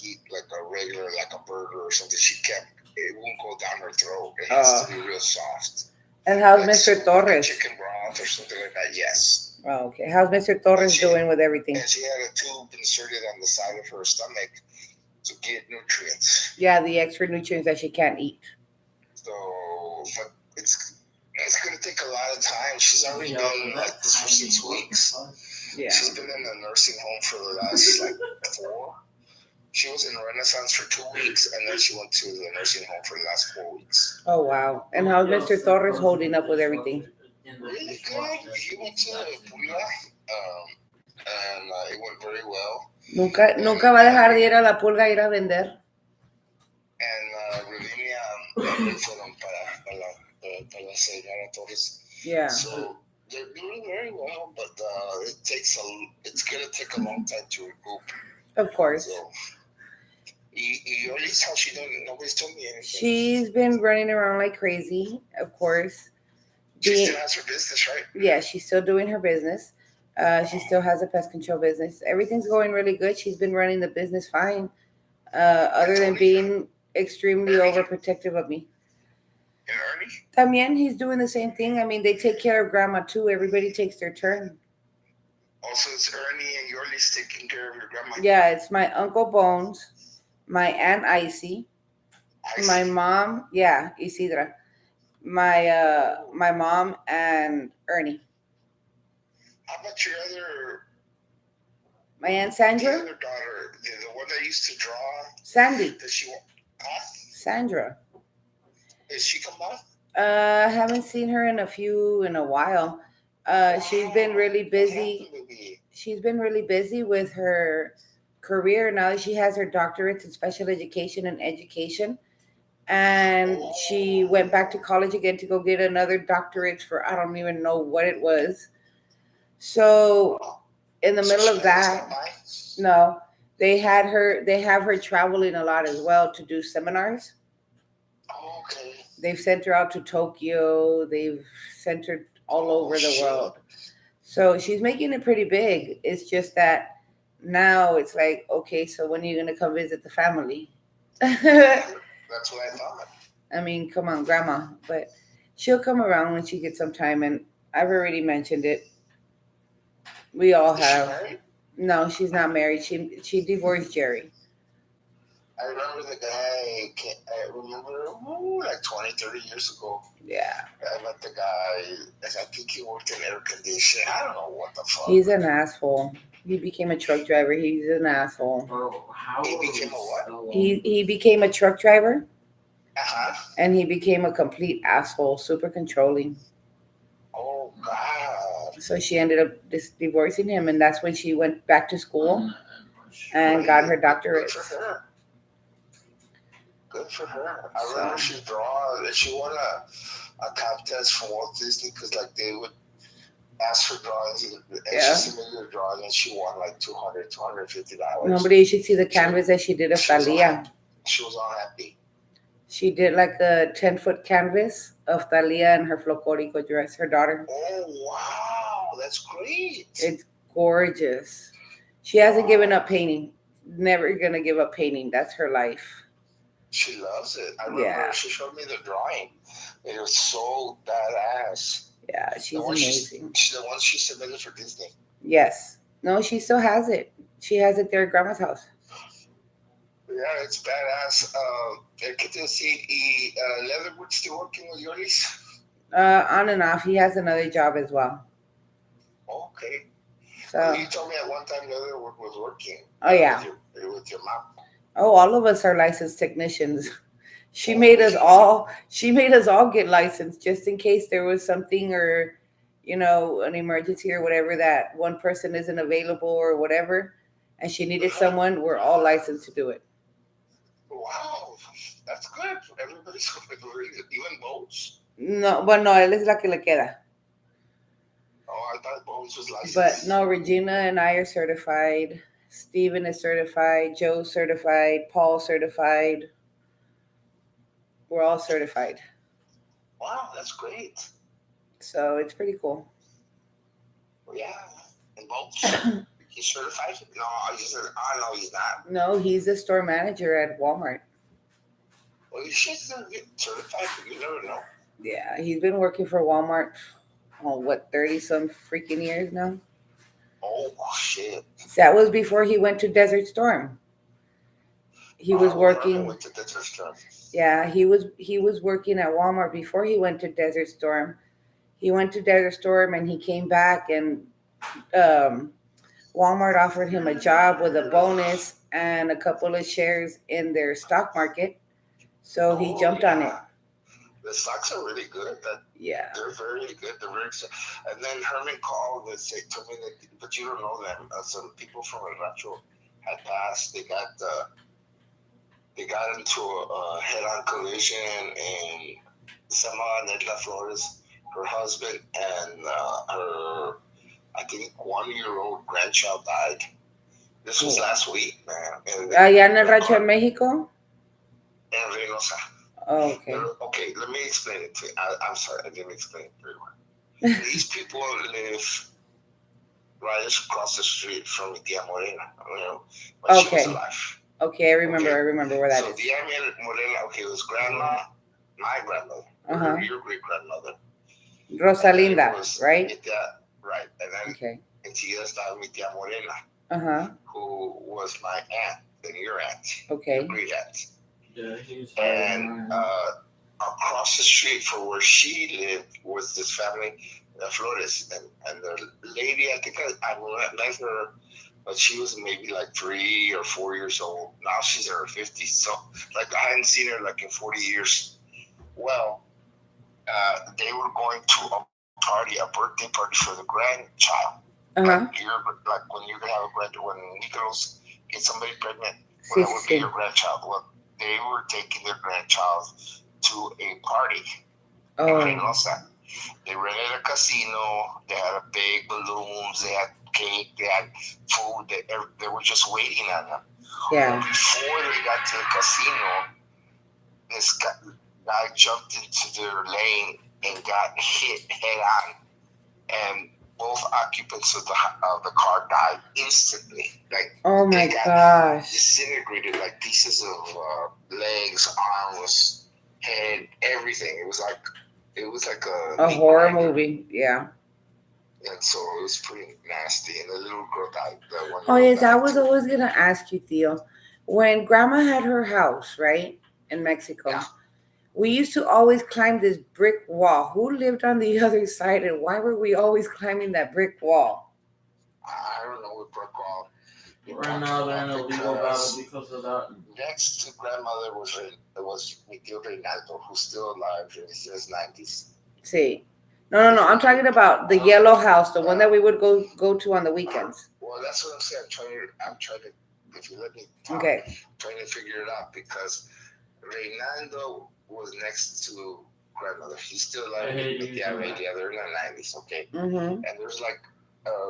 eat like a regular, like a burger or something. She can't. It won't go down her throat. It has to be real soft. And how's Like Mr. Torres? chicken broth or something like that. Yes. Oh, okay. How's Mr. Torres doing with everything? And she had a tube inserted on the side of her stomach to get nutrients. Yeah, the extra nutrients that she can't eat. So, but it's going to take a lot of time. She's already been like this for 6 weeks. Yeah. She's been in the nursing home for the last 4. She was in Renaissance for 2 weeks, and then she went to the nursing home for the last 4 weeks. Oh wow. And how's Mr. Torres holding up with everything? Really good. He went to Puebla, and it went very well. Nunca va a dejar de ir a la pulga a ir a vender. And Rodinia fueron para la señora Torres. Yeah. So they're doing very well, but it's gonna take a long time to recoup. Of course. So, Yoli's how she doing? Nobody's told me anything. She's been running around like crazy, of course. She still has her business, right? Yeah, she's still doing her business. She still has a pest control business. Everything's going really good. She's been running the business fine, other than being extremely overprotective of me. And Ernie? También, he's doing the same thing. I mean, they take care of grandma too. Everybody takes their turn. Also, it's Ernie and Yoli's taking care of your grandma. Yeah, it's my Uncle Bones, my Aunt Icy, my mom, yeah, Isidra, my mom, and Ernie. How about your My Aunt the Sandra? other daughter, the one that used to draw? Sandy. Does she want? Huh? Sandra. Is she come back? Haven't seen her in a while. She's been really busy. She's been really busy with her career. Now that she has her doctorates in special education and education. And she went back to college again to go get another doctorate for, I don't even know what it was. So in the middle of that, no, they have her traveling a lot as well to do seminars. Okay. They've sent her out to Tokyo. They've sent her all over the world. So she's making it pretty big. It's just that now it's like, okay, so when are you going to come visit the family? That's what I thought. I mean, come on, grandma. But she'll come around when she gets some time. And I've already mentioned it. We all have. No, she's not married. She divorced Jerry. I remember the guy, I remember like 20, 30 years ago. Yeah. I met the guy, I think he worked in air conditioning. I don't know what the fuck. He's an asshole. He became a truck driver. He's an asshole. Bro, how He became a what? He became a truck driver. Uh-huh. And he became a complete asshole, super controlling. Oh, God. So she ended up divorcing him, and that's when she went back to school. much. and got her Good doctorates. for her. Good for her. I So- remember she won a contest from Walt Disney because like they would ask for drawings and Yeah. she submitted her drawing and she won like $250. Nobody, you should see the canvas that she did of Thalia. She was all happy. She did like a 10-foot canvas of Thalia and her Flocorico dress, her daughter. Oh wow, that's great. It's gorgeous. She hasn't given up painting. Never gonna give up painting. That's her life. She loves it. I remember Yeah. she showed me the drawing. It was so badass. Yeah, she's The one amazing. the one she submitted for Disney. Yes. No, she still has it. She has it there at Grandma's house. Yeah, it's badass. ¿Qué te decir? ¿Y Leatherwood still working with Yolis? On and off. He has another job as well. Okay. So. Well, you told me at one time Leatherwood was working. Oh yeah. With your mom. Oh, all of us are licensed technicians. She made us all get licensed just in case there was something or, you know, an emergency or whatever that one person isn't available or whatever, and she needed someone. We're all licensed to do it. Wow, that's good. Everybody's even Bones. No, well, no, él es la que le queda. Oh, I thought Bones was licensed. But no, Regina and I are certified. Steven is certified. Joe's certified. Paul's certified. We're all certified. Wow, that's great. So it's pretty cool. Well, yeah, and Bones. He's certified? No, no, he's not. No, he's a store manager at Walmart. Well, you should get certified, but you never know. Yeah, he's been working for Walmart, 30-some freaking years now? Oh, shit. That was before he went to Desert Storm. He was working. Went to Desert Storm. Yeah, he was working at Walmart before he went to Desert Storm. He went to Desert Storm and he came back and Walmart offered him a job with a bonus and a couple of shares in their stock market. So he jumped on it. The stocks are really good. Yeah. They're very good. They're very good. And then Herman called and told me that, but you don't know them. Some people from El Rancho had passed. They got into a head-on collision in Sama Nedla Flores. Her husband and her, I think, 1-year-old grandchild died. This was last week, man. Allá en el rancho en México? En Reynosa. Oh, okay. Okay, let me explain it to you. I'm sorry, I didn't explain it very well. These people live right across the street from Tia Morena, you know, when she was alive. Okay, I remember where that is. So Tia Morena, okay, it was grandma, my grandmother, your great grandmother. Rosalinda, right? Yeah, right. And then Tia estaba mi Tia Morena, who was my aunt, and your aunt, your great aunt. Yeah, and across the street from where she lived was this family, Flores, and the lady, I think I met her, but she was maybe like 3 or 4 years old. Now she's in her 50s, so like I hadn't seen her like in 40 years. Well, they were going to a birthday party for the grandchild. Like when you're gonna have a grandchild, when Nicolas gets somebody pregnant, when it would be your grandchild. Well, they were taking their grandchild to a party in Reynosa. They rented a casino. They had big balloons. They had cake. They had food. They were just waiting on them. Yeah. Before they got to the casino, this guy jumped into their lane and got hit head on, and both occupants of the car died instantly. Like, oh my gosh, disintegrated, like pieces of legs, arms, head, everything. It was like a horror movie. Yeah. And so it was pretty nasty. And the little girl died. Oh yes, I was always gonna ask you, Theo. When Grandma had her house, right, in Mexico, we used to always climb this brick wall. Who lived on the other side, and why were we always climbing that brick wall? I don't know what brick wall. Right now they're in a legal battle because of that. Next to grandmother was mi tío Reinaldo, who's still alive in his 90s. See. No. I'm talking about the yellow house, the one that we would go to on the weekends. Well, that's what I'm saying. I'm trying to if you let me talk, Okay. trying to figure it out because Reynaldo was next to grandmother. He's still alive. Yeah, they're in the 90s, okay? Mm-hmm. And there's like,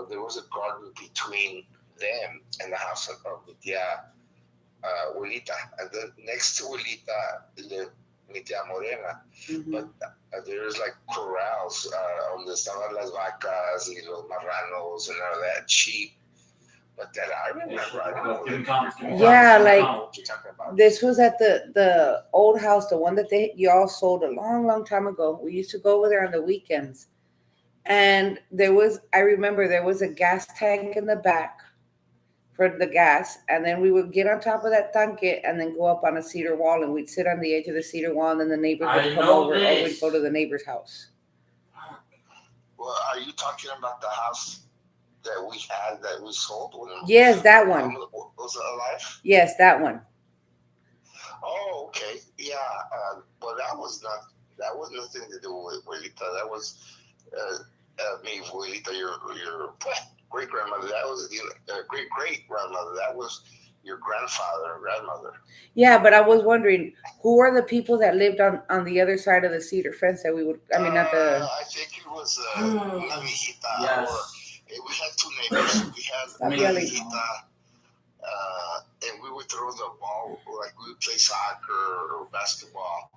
there was a garden between them and the house of mi tia Abuelita. And then next to Abuelita lived mi tia Morena. Mm-hmm. But there's like corrals donde estaban las vacas y los marranos and all that sheep. But that I remember. I don't know. Yeah, like What you talking about? this was at the old house, the one that y'all sold a long time ago. We used to go over there on the weekends, and I remember there was a gas tank in the back for the gas, and then we would get on top of that tanque and then go up on a cedar wall, and we'd sit on the edge of the cedar wall, and then the neighbors would come over, or we'd go to the neighbor's house. Well, are you talking about the house that we had that we sold? Yes, that one. Was it alive? Yes, that one. Oh, okay. Yeah. Well, that was nothing to do with Abuelita. That was me, Abuelita, your great grandmother. That was great grandmother. That was your grandfather and grandmother. Yeah, but I was wondering, who are the people that lived on the other side of the cedar fence that we would? I mean, not the. I think it was una viejita. Yes. We had two neighbors. We had Stop una yelling. viejita, and we would throw the ball, like we would play soccer or basketball,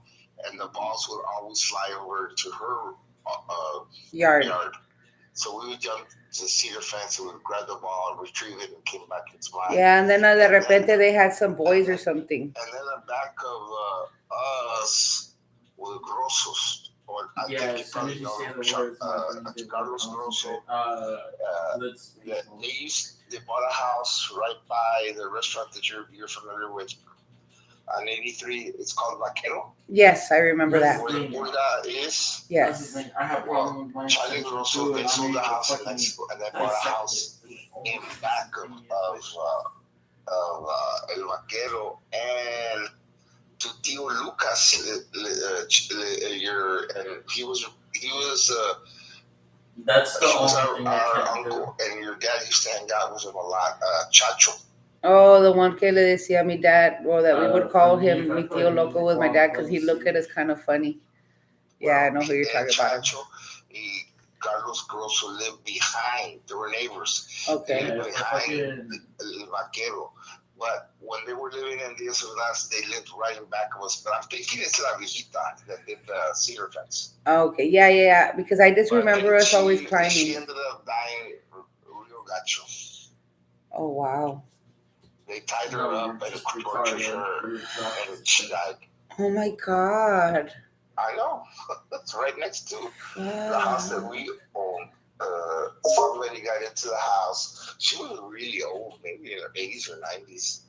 and the balls would always fly over to her Yard. So we would jump to the cedar fence and we would grab the ball and retrieve it and came back and smile. Yeah, and then de repente they had some boys or something. And then the back of us were Grossos. Or I think you probably know Carlos Grosso. They bought a house right by the restaurant that you're familiar with on 83. It's called Vaquero. Yes, I remember that. Where the Buddha is. Yes. I have problem with my Charlie Grosso, they sold the house in Mexico and they bought a house in back of El Vaquero, and to Tio Lucas, and he was that's the our only thing I can't uncle, and your dad used to hang out with him a lot, Chacho. Oh, the one que le decía a mi dad, or that we would call him mi tío loco with my dad because he looked at us kind of funny. Yeah, I know who you're talking about. Chacho, Carlos Grosso lived behind. They were neighbors. Okay. They lived behind El Vaquero. But when they were living in Diaz Ordaz, they lived right in back of us. But I'm thinking it's La Viejita that did the cedar fence. Okay, yeah. Because I just remember us always climbing. She ended up dying real gacho. Oh, wow. They tied her up and tortured her, and she died. Oh, my God. I know. That's right next to the house that we own. Somebody got into the house. She was really old, maybe in her 80s or 90s.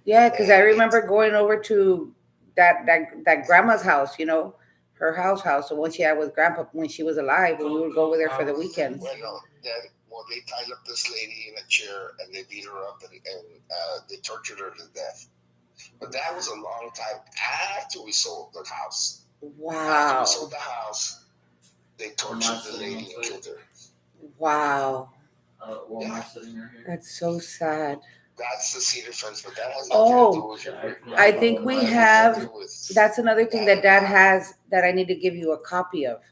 Yeah, because I remember going over to that grandma's house, her house, the one she had with grandpa when she was alive, and we would go over there for the weekends. Well, they tied up this lady in a chair and they beat her up and they tortured her to death. But that was a long time after we sold the house. Wow. After we sold the house, they tortured the lady and killed her. Wow. Am I sitting right here? That's so sad. That's the cedar fence, but that has nothing to do with your I think we have. That's another thing that Dad has that I need to give you a copy of.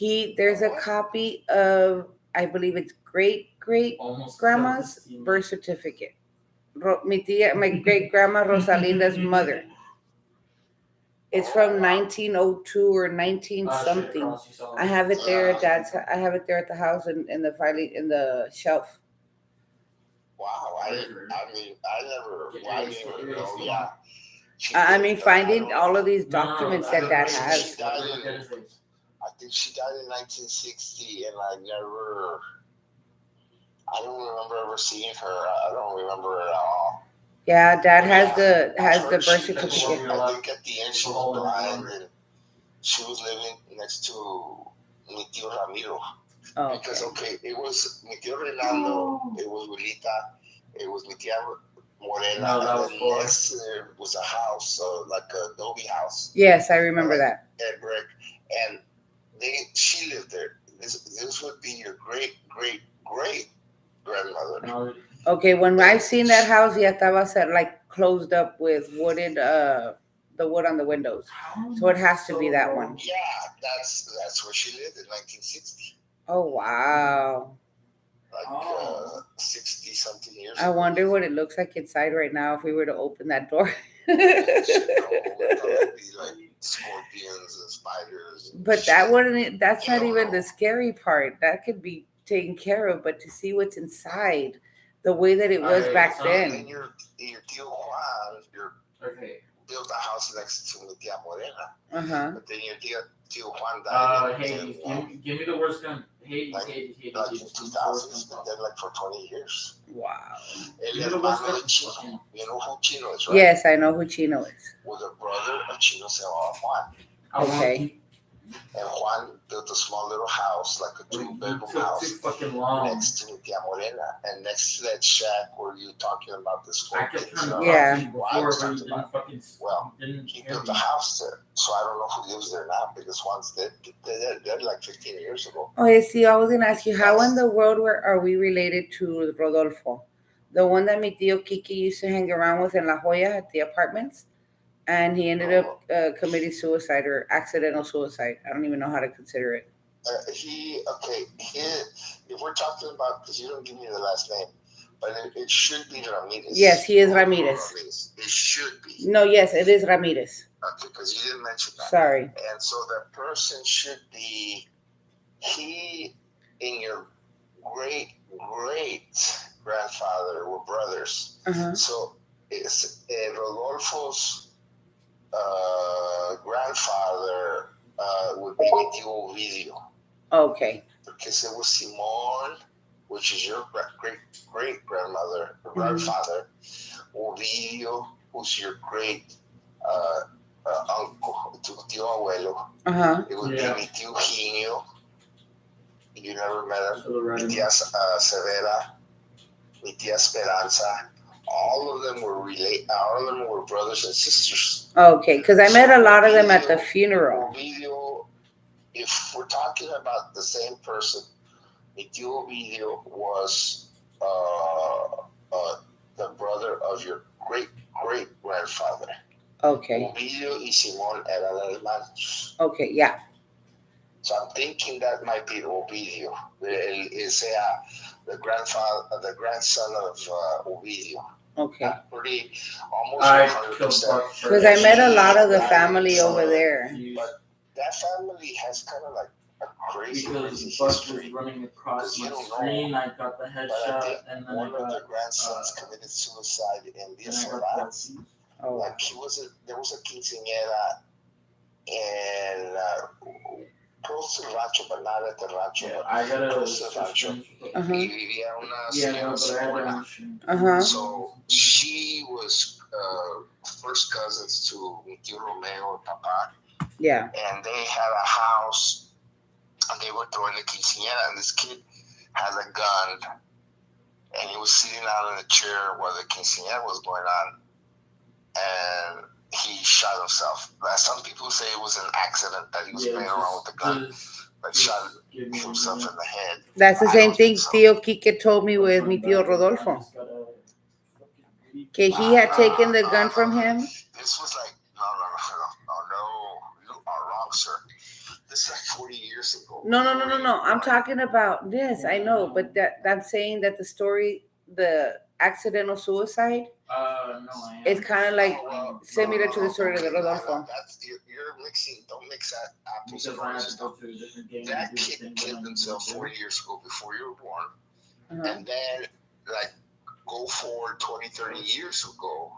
There's a copy of, I believe it's great grandma's birth certificate. My great grandma Rosalinda's mother. It's from 1902 or 19 something. I have it there at Dad's. I have it there at the house in the filing in the shelf. Wow, I never know. Yeah. I mean, finding all of these documents that Dad has. I think she died in 1960, and I don't remember ever seeing her. I don't remember her at all. Yeah, Dad has the birth certificate. I think at the end she was blind, and she was living next to mi tío Ramiro. Oh, because it was mi tío Renando, it was Abuelita, it was mi tía Morena, and then next to there was a house, like a adobe house. Yes, I remember that. And brick, and she lived there. This would be your great grandmother. Okay, when I've seen that house, ya estaba set, like closed up with wooded, the wood on the windows. So it has to be that one. Yeah, that's where she lived in 1960, Oh wow! like 60 something years I ago. wonder what it looks like inside right now if we were to open that door. No, it'd probably be like scorpions and spiders. And But that shit. wouldn't. That's You not don't even know. the scary part. That could be taken care of. But to see what's inside, the way that it was Alright, back so- And then. then your Tio Juan, Okay. built a house next to mi tia Morena. Uh-huh. But then your Tio Juan died Hades, give me the worst gun. Hades, like, Hades, Hades, like in Hades. Give me the 2000s. worst He's gun been dead like for 20 years. Wow. El Give me the worst hermano gun. de Chino. You know who Chino is, right? Yes, I know who Chino is. Well, the brother of Chino se llamaba Juan. Okay. And Juan built a small little house, like a You two-bedroom took too house, fucking long. next to mi tia Morena. And next to that shack where you talking about the I kept scorpions. trying to Yeah. talk to you before, but you didn't fucking. Well, didn't He hear built me. a house there, so I don't know who lives there now because Juan's dead. They're dead like 15 years ago. Okay, see, I was gonna ask you, how in the world are we related to Rodolfo? The one that mi tío Kiki used to hang around with in La Jolla at the apartments? And he ended up committing suicide or accidental suicide. I don't even know how to consider it. If we're talking about, because you don't give me the last name, but it should be Ramirez. Yes, he is Ramirez. It should be. No, yes, it is Ramirez. Okay, because you didn't mention that. Sorry. And so that person should be, he and your great grandfather were brothers. Uh-huh. So it's Rodolfo's grandfather would be mi tío Ovidio. Okay. Because it was Simon, which is your great grandmother or grandfather, Ovidio, who's your great uncle, tu tío abuelo. Uh-huh. It would be mi tío Genio. You never met him. Mi Right. tía Severa, mi tía Esperanza. All of them were all of them were brothers and sisters. Okay, because I met a lot of them at the funeral. Ovidio, if we're talking about the same person, mi tío Ovidio was the brother of your great grandfather. Okay. Ovidio y Simón eran hermanos. Okay, yeah. So I'm thinking that might be Ovidio. The grandson of Ovidio. Okay. Pretty almost I 100%. Because I met a lot of the family over there. But that family has kind of like a crazy Because Buck was history. running across You my don't know. screen, I got the But I headshot, think and then I one of got, their grandsons committed suicide in the and I got Cerrados. that. Oh, Like there was a quinceañera in close to the rancho, but not at the rancho. Yeah, but I got a close to the rancho. Uh-huh. Y vivía una Yeah, señora no, but I had Simona. that machine. Uh-huh. So she was first cousins to mi tío Romeo and Papa, Yeah. and they had a house, and they were throwing the quinceañera, and this kid had a gun, and he was sitting out in a chair while the quinceañera was going on, and he shot himself. Some people say it was an accident that he was playing around with the gun, but shot himself in the head. That's the I same don't thing think so. Tío Kike told me with mi tío Rodolfo. Okay, he had taken the gun from him. This was like, no, you are wrong, sir. This is like 40 years ago. No. I'm talking about this. I know, but that I'm saying that the story, the accidental suicide, No, I am. it's kind of like Oh, similar to the story of the Rodolfo. You're mixing, don't mix that apples Because and I had to oranges. go to a different game. That and do the kid thing killed that I himself need to do. 40 years ago before you were born. Uh-huh. And then, like, go forward 20, 30 years ago.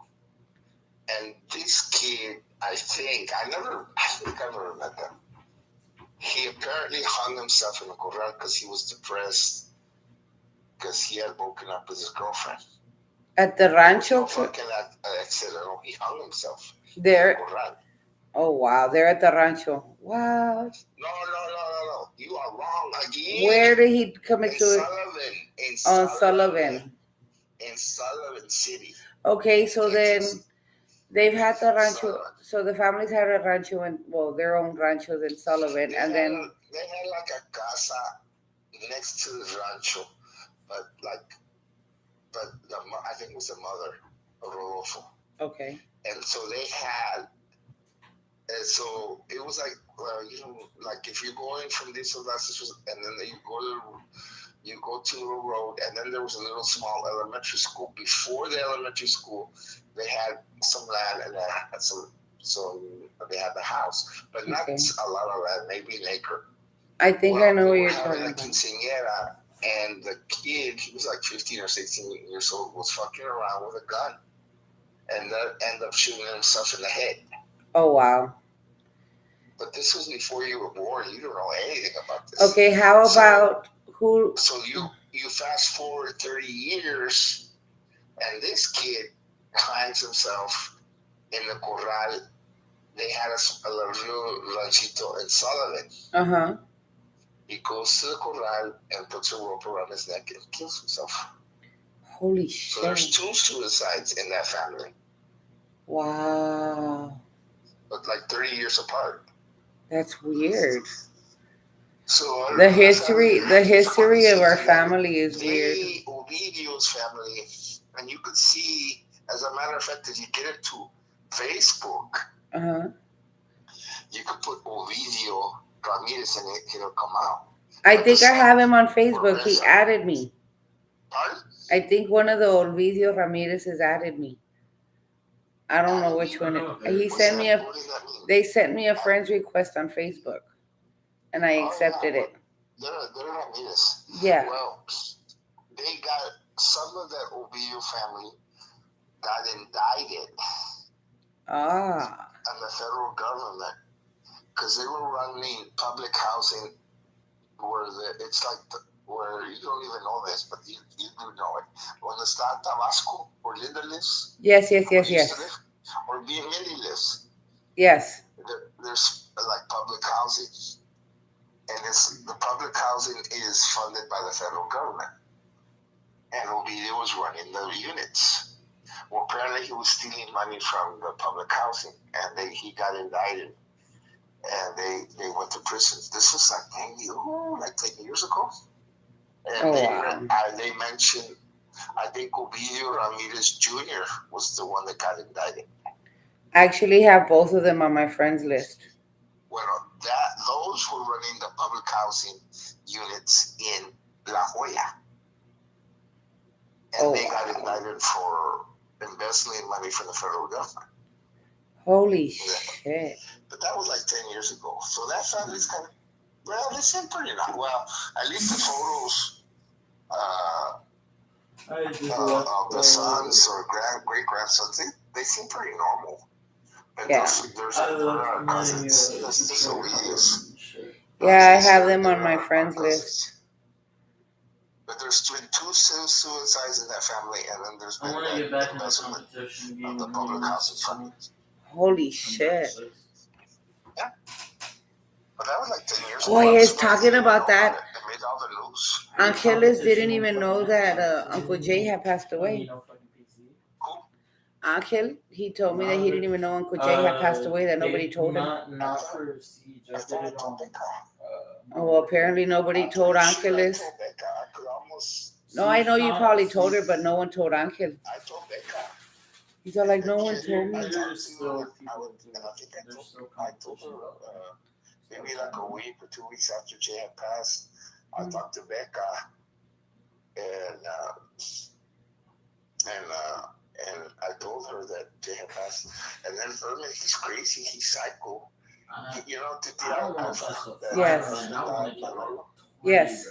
And this kid, I think I've never met them. He apparently hung himself in a corral because he was depressed because he had broken up with his girlfriend. At the rancho, No fucking accident. He hung himself in there. a corral. Oh wow, they're at the rancho. Wow. No. You are wrong again. Where did he commit In suicide? Sullivan. On Sullivan. In Sullivan City. Okay, so then they've had the rancho. Sullivan. So the families had a rancho and their own ranchos in Sullivan, and then they had like a casa next to the rancho, but like but I think it was the mother of Rodolfo. Okay. And so they had, and so it was like, like if you're going from this to that, and then you go to the road, and then there was a little small elementary school. Before the elementary school, they had some land, and they had so they had the house, but not Okay. a lot of land, maybe an acre. I think I know they what were you're having talking a about. quinceañera, and the kid, he was like 15 or 16 years old, was fucking around with a gun, and ended up shooting himself in the head. Oh, wow. But this was before you were born. You don't know anything about this. Okay, how about who? So you fast forward 30 years, and this kid finds himself in the corral. They had a little ranchito in Sullivan. Uh-huh. He goes to the corral and puts a rope around his neck and kills himself. Holy So there's shit. 2 suicides in that family, Wow. but like 30 years apart. That's weird. So The history of our family is weird. Ovidio's family, and you could see, as a matter of fact, if you get it to Facebook, Uh-huh. you could put Ovidio Ramirez in it, it'll come out. I think I have him on Facebook. He added me. Pardon? I think one of the Olvidio Ramirez has added me. I don't know which one. He sent me What does that mean? they sent me a friend's request on Facebook, and I accepted it. They're Ramirez. Yeah. Well, they got some of that Ovidio family got indicted Ah. on the federal government because they were running public housing where it's like where you don't even know this, but you do know it. When the state Tabasco or Linda lives. Yes. Or Minnie lives. Yes. There's like public housing, and the public housing is funded by the federal government, and Ovidio was running the units. Well, apparently he was stealing money from the public housing, and he got indicted, and they went to prison. This was like 10 years ago. And they mentioned, I think Ovidio Ramirez Jr. was the one that got indicted. I actually have both of them on my friends list. Well, those were running the public housing units in La Jolla. And they got indicted for embezzling money from the federal government. Holy shit. But that was like 10 years ago. So that family's kind of, well, they seem pretty nice. Well, at least the photos of the sons or great-grandsons, they seem pretty normal. And Yeah. There's cousins. There's Ovidios. Yeah, I have them on my friends list. But there's been 2 suicides in that family, and then there's been the embezzlement of the public housing funding. Holy shit. Yeah. But that was like 10 years ago. Oh, yes, talking about that. It made all the news. Angeles didn't even know that Uncle Jay had passed away. Angel, he told me that he didn't even know Uncle Jay had passed away, that nobody told him. Not for Siege. I did it on. Oh, well, apparently nobody told Angeles. No, I know you probably told her, but no one told Angel. I told Becca. He's all like, no one told me. There's still people I told her maybe like a week or 2 weeks after Jay had passed, I talked to Becca, and I told her that Jay had passed. And then Herman, he's crazy, he's psycho. You know, Yes. Yes.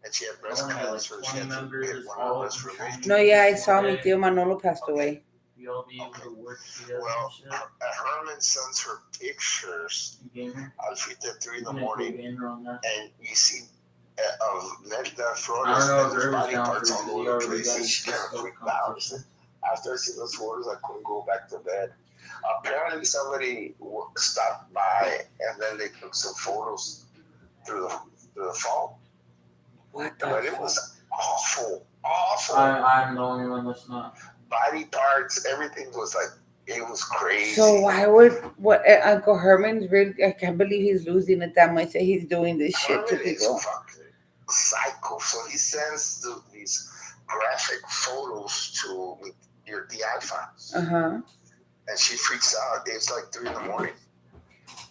And she had breast cancer. She had to get one of breast removed. No, yeah, I saw mi tío Manolo passed away. We all be able to work together. Well, Herman sends her pictures of 3 in the morning, and you see Netta Flores and his body parts all over the place, and she kind of freaked out. After I see those photos, I couldn't go back to bed. Apparently, somebody stopped by, and then they took some photos through the phone. What the But it was awful. I'm the only one that's not. Body parts, everything was like, it was crazy. So why would Uncle Herman's really? I can't believe he's losing it that much that he's doing this shit to Herman is people. fucking psycho. So he sends these graphic photos to the alpha, Uh-huh. and she freaks out. It's like 3 in the morning.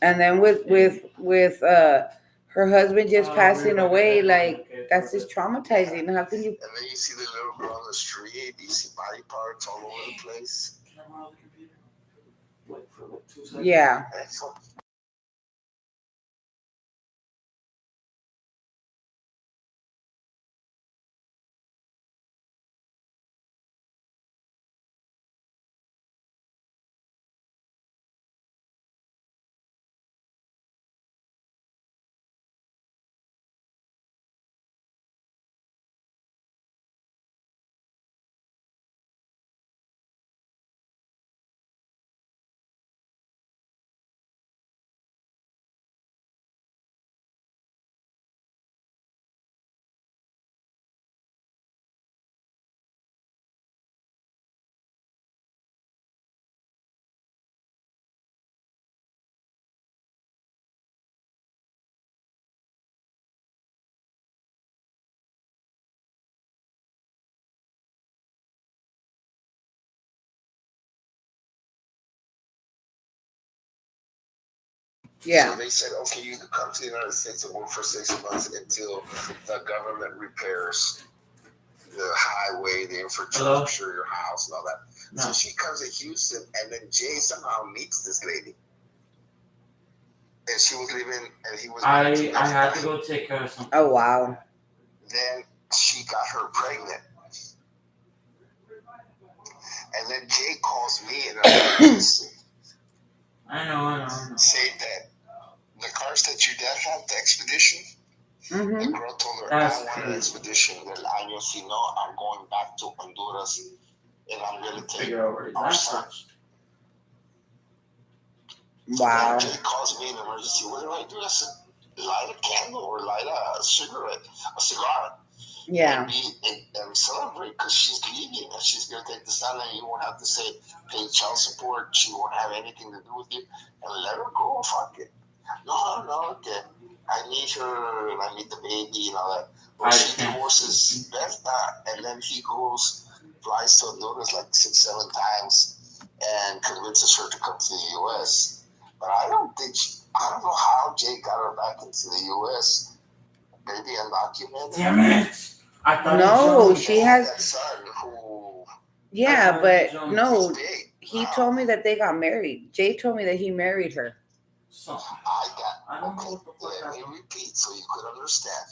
And then with her husband just passing away, like that's just traumatizing. How can you? And then you see the little girl on the street. You see body parts all over the place. Can I borrow the computer? Like for like 2 seconds? Yeah. And so, Yeah. so they said, okay, you can come to the United States and work for 6 months until the government repairs the highway, the infrastructure, your house, and all that. No. So she comes to Houston, and then Jay somehow meets this lady. And she was living, and he was. I had to go take care of something. Oh wow. Then she got her pregnant. And then Jay calls me in an emergency. I know. Saying that the cars that your dad had, the expedition, the Mm-hmm. girl told her, That's I want an crazy. expedition. Del año, si no, I'm going back to Honduras, and I'm going to take Figure out where he's our at son. first. Wow. And Jay calls me in an emergency. What do I do? I said, light a candle or light a cigar, Yeah. and celebrate because she's leaving and she's going to take the son, and you won't have to say pay child support. She won't have anything to do with you, and let her go. Fuck it. No, okay. I need her, and I need the baby and all that. But she divorces Berta, and then he flies to Honduras like 6-7 times, and convinces her to come to the U.S. But I don't know how Jay got her back into the U.S. Maybe undocumented. Damn it! I thought No, she has. That son who Yeah, but Jones. no, is big. he told me that they got married. Jay told me that he married her. So, I don't know what the fuck let me happened. repeat so you could understand.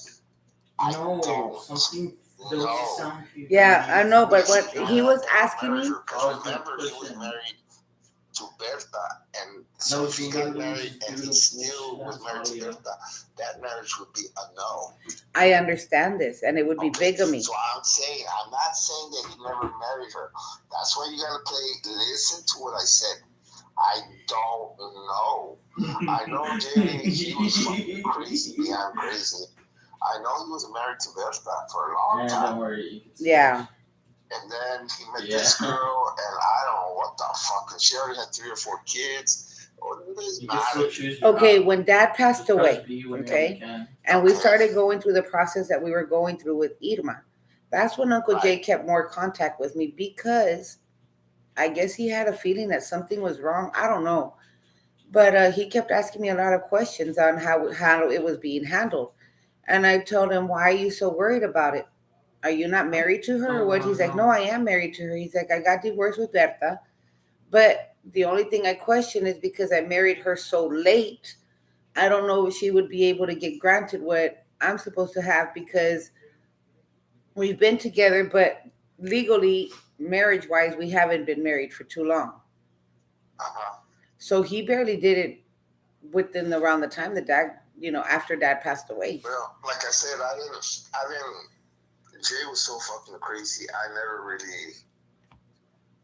No, something. There was a sound. Yeah, I know, but what he was asking me. Because remember, he was married to Berta, and so if he got married and he still was married to Berta, that marriage would be a no. I understand this, and it would be bigamy. So I'm not saying that he never married her. That's why you gotta listen to what I said. I don't know. I know Jay, he was fucking crazy. Yeah, I'm crazy. I know he was married to Berta for a long time. Don't worry. Yeah. And then he met this girl, and I don't know what the fuck. And she already had 3 or 4 kids. Okay, when Dad passed away, okay, and we started going through the process that we were going through with Irma, that's when Uncle Jay kept more contact with me because I guess he had a feeling that something was wrong. I don't know. But he kept asking me a lot of questions on how it was being handled. And I told him, why are you so worried about it? Are you not married to her or what? He's like, no, I am married to her. He's like, I got divorced with Berta. But the only thing I question is because I married her so late, I don't know if she would be able to get granted what I'm supposed to have because we've been together, but legally, marriage-wise, we haven't been married for too long. So he barely did it within around the time that Dad, after Dad passed away. Well, like I said, I didn't. Jay was so fucking crazy. I never really.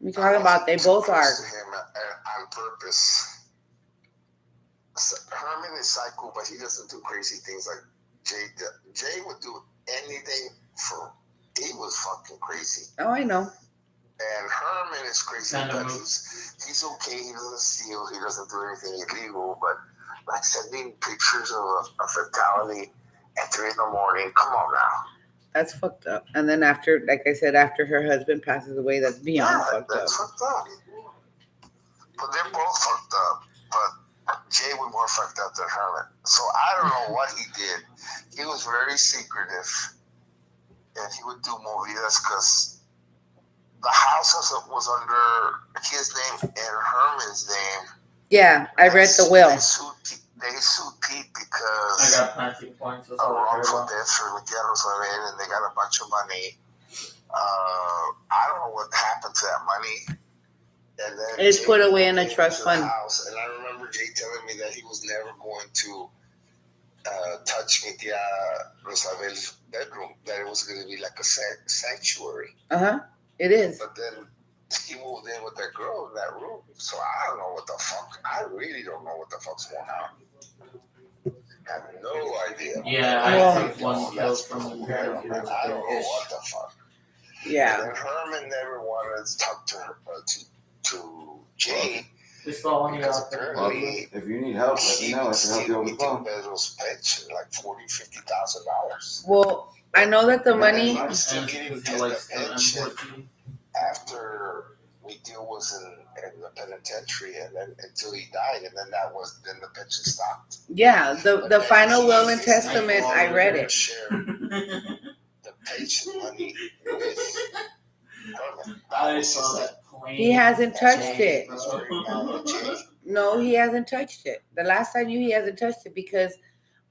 You're talking about they both are. To him on purpose. Herman is psycho, but he doesn't do crazy things like Jay. Jay would do anything for. He was fucking crazy. Oh, I know. And Herman is crazy, but he's okay. He doesn't steal. He doesn't do anything illegal. But like sending pictures of a fatality at 3 in the morning. Come on now. That's fucked up. And then after, like I said, after her husband passes away, that's beyond fucked up. That's fucked up. But they're both fucked up. But Jay was more fucked up than Herman. So I don't know what he did. He was very secretive. And he would do movies because the house was under his name and Herman's name. Yeah, I read the will. They sued Pete I because got plenty of points. That's a all I care wrongful about. death for Miguel's and they got a bunch of money. I don't know what happened to that money. And then It's Jay put away in a moved trust into the fund. house, and I remember Jay telling me that he was never going to touch with the Rosabel's bedroom, that it was going to be like a sanctuary. It is. But then he moved in with that girl in that room. So I don't know what the fuck. I really don't know what the fuck's going on. I have no idea. Yeah, Well, I took one kill from the I don't know what the fuck. Yeah. And then Herman never wanted to talk to her, to Jay. It's the only Because out there. apparently If you need help, let me know. I can help you over the phone. Bezos' pension, like $40,000-$50,000. Well, I know that the And money. I'm still getting And the he likes the pension M14. after Miguel was in the penitentiary, and then until he died, and then then the pension stopped. Yeah, the But then final will and he testament. I read it. Share the pension money with Herman. I was saw his, that plane. He hasn't touched Jay it. was very mad at Jay. No, he hasn't touched it. The last I knew, he hasn't touched it because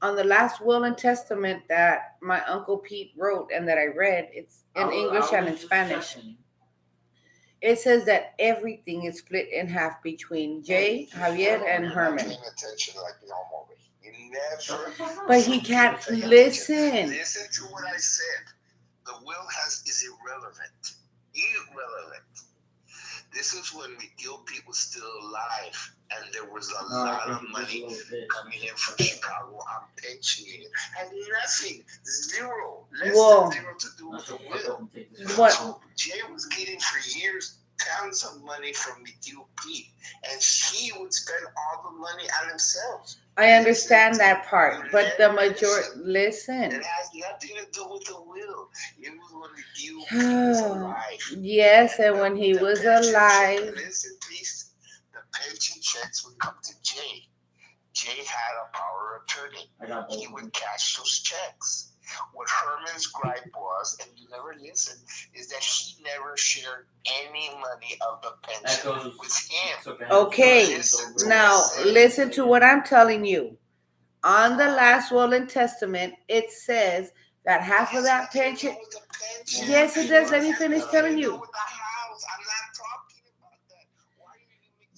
on the last will and testament that my uncle Pete wrote and that I read, it's in English and in Spanish. It says that everything is split in half between Jay, Javier, and You're not Herman. paying attention like normal. You never. But he can't listen. Listen to what I said. The will is irrelevant. Irrelevant. This is when Miguel Pete was still alive, and there was a lot of money coming in from Chicago on pensioning, and nothing, zero, less Whoa. than zero to do with the will. What? So Jay was getting for years tons of money from Miguel Pete, and he would spend all the money on himself. I understand that part, but the majority. Listen. It has nothing to do with the will. It was when Miguel Pete was alive. Yes, and when he was alive. Listen, please. The pension checks would come to Jay. Jay had a power of attorney. He would cash those checks. What Herman's gripe was, and you never listened, is that he never shared any money of the pension with him. Okay, now listen to what I'm telling you. On the last will and testament, it says that half of that pension. Yes, it does. Let me finish telling you.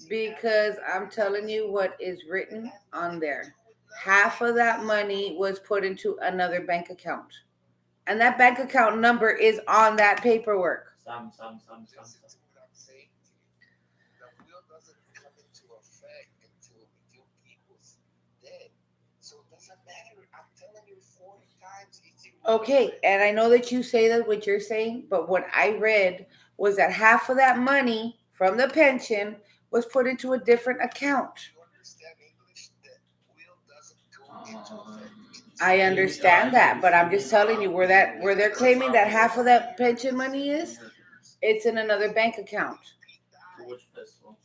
Because I'm telling you what is written on there. Half of that money was put into another bank account. And that bank account number is on that paperwork. Some. Okay, and I know that you say that what you're saying, but what I read was that half of that money from the pension was put into a different account. I understand that, but I'm just telling you where they're claiming that half of that pension money is, it's in another bank account. Which pistol?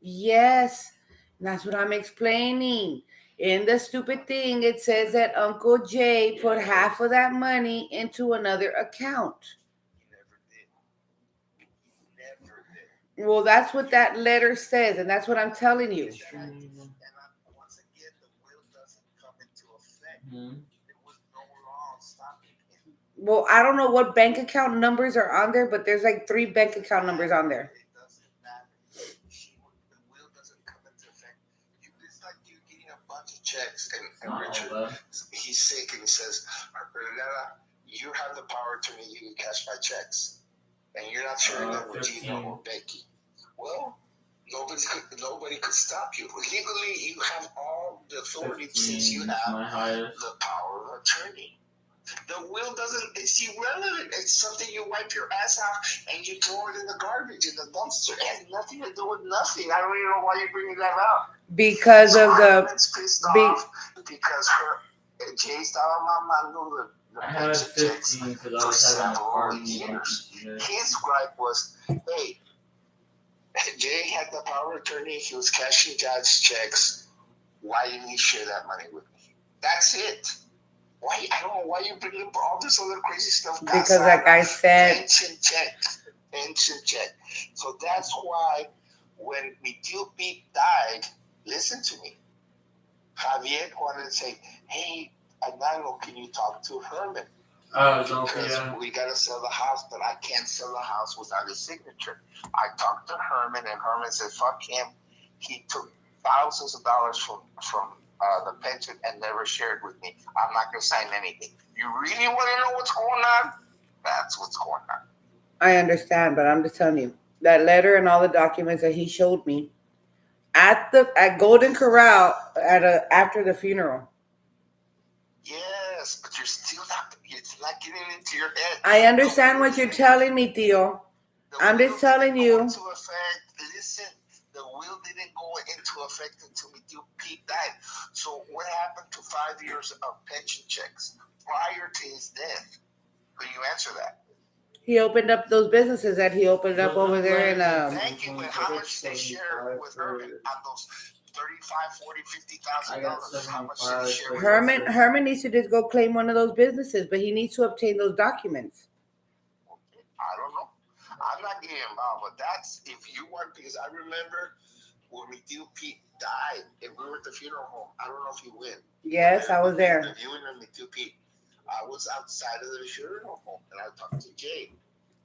Yes, that's what I'm explaining. In the stupid thing, it says that Uncle Jay put half of that money into another account. Well, that's what that letter says, and that's what I'm telling you. Well, I don't know what bank account numbers are on there, but there's like 3 bank account numbers on there. Checks and Richard, he's sick and he says, Renata, you have the power to me, you can cash my checks. And you're not sharing them with Gino or Becky. Well, nobody could stop you. Legally, you have all the authority since you have the power of attorney. The will it's irrelevant. It's something you wipe your ass out and you throw it in the garbage, in the dumpster. It has nothing to do with nothing. I don't even know why you're bringing that up. Because of the pissed off because Jay estaba mamando the I had pension checks 15 because I for was having a several party. years. His gripe was, hey, Jay had the power of attorney. He was cashing God's checks. Why didn't he share that money with me? That's it. Why? I don't know why you bring up all this other crazy stuff. Because, like I said, pension check. So that's why when mi tío Pete died, listen to me. Javier wanted to say, hey, Anano, can you talk to Herman? Because we got to sell the house, but I can't sell the house without his signature. I talked to Herman, and Herman said, fuck him. He took thousands of dollars from the pension and never shared with me. I'm not going to sign anything. You really want to know what's going on? That's what's going on. I understand, but I'm just telling you that letter and all the documents that he showed me at Golden Corral after the funeral. Yes, but you're still not. It's not getting into your head. I understand what you're telling me, Tío. I'm just telling you. Listen, the will didn't go into effect until my tío Pete died. So what happened to 5 years of pension checks prior to his death? Can you answer that? He opened up those businesses that he opened up over there in Thank you, but how much they share with Herman on those $35,000, $40,000, $50,000? How much did he share with Herman needs to just go claim one of those businesses, but he needs to obtain those documents. I don't know. I'm not getting involved, but that's if you want, because I remember when my tío Pete died and we were at the funeral home. I don't know if you went. Yes, I was there. The viewing of my tío Pete. I was outside of the funeral home and I talked to Jay.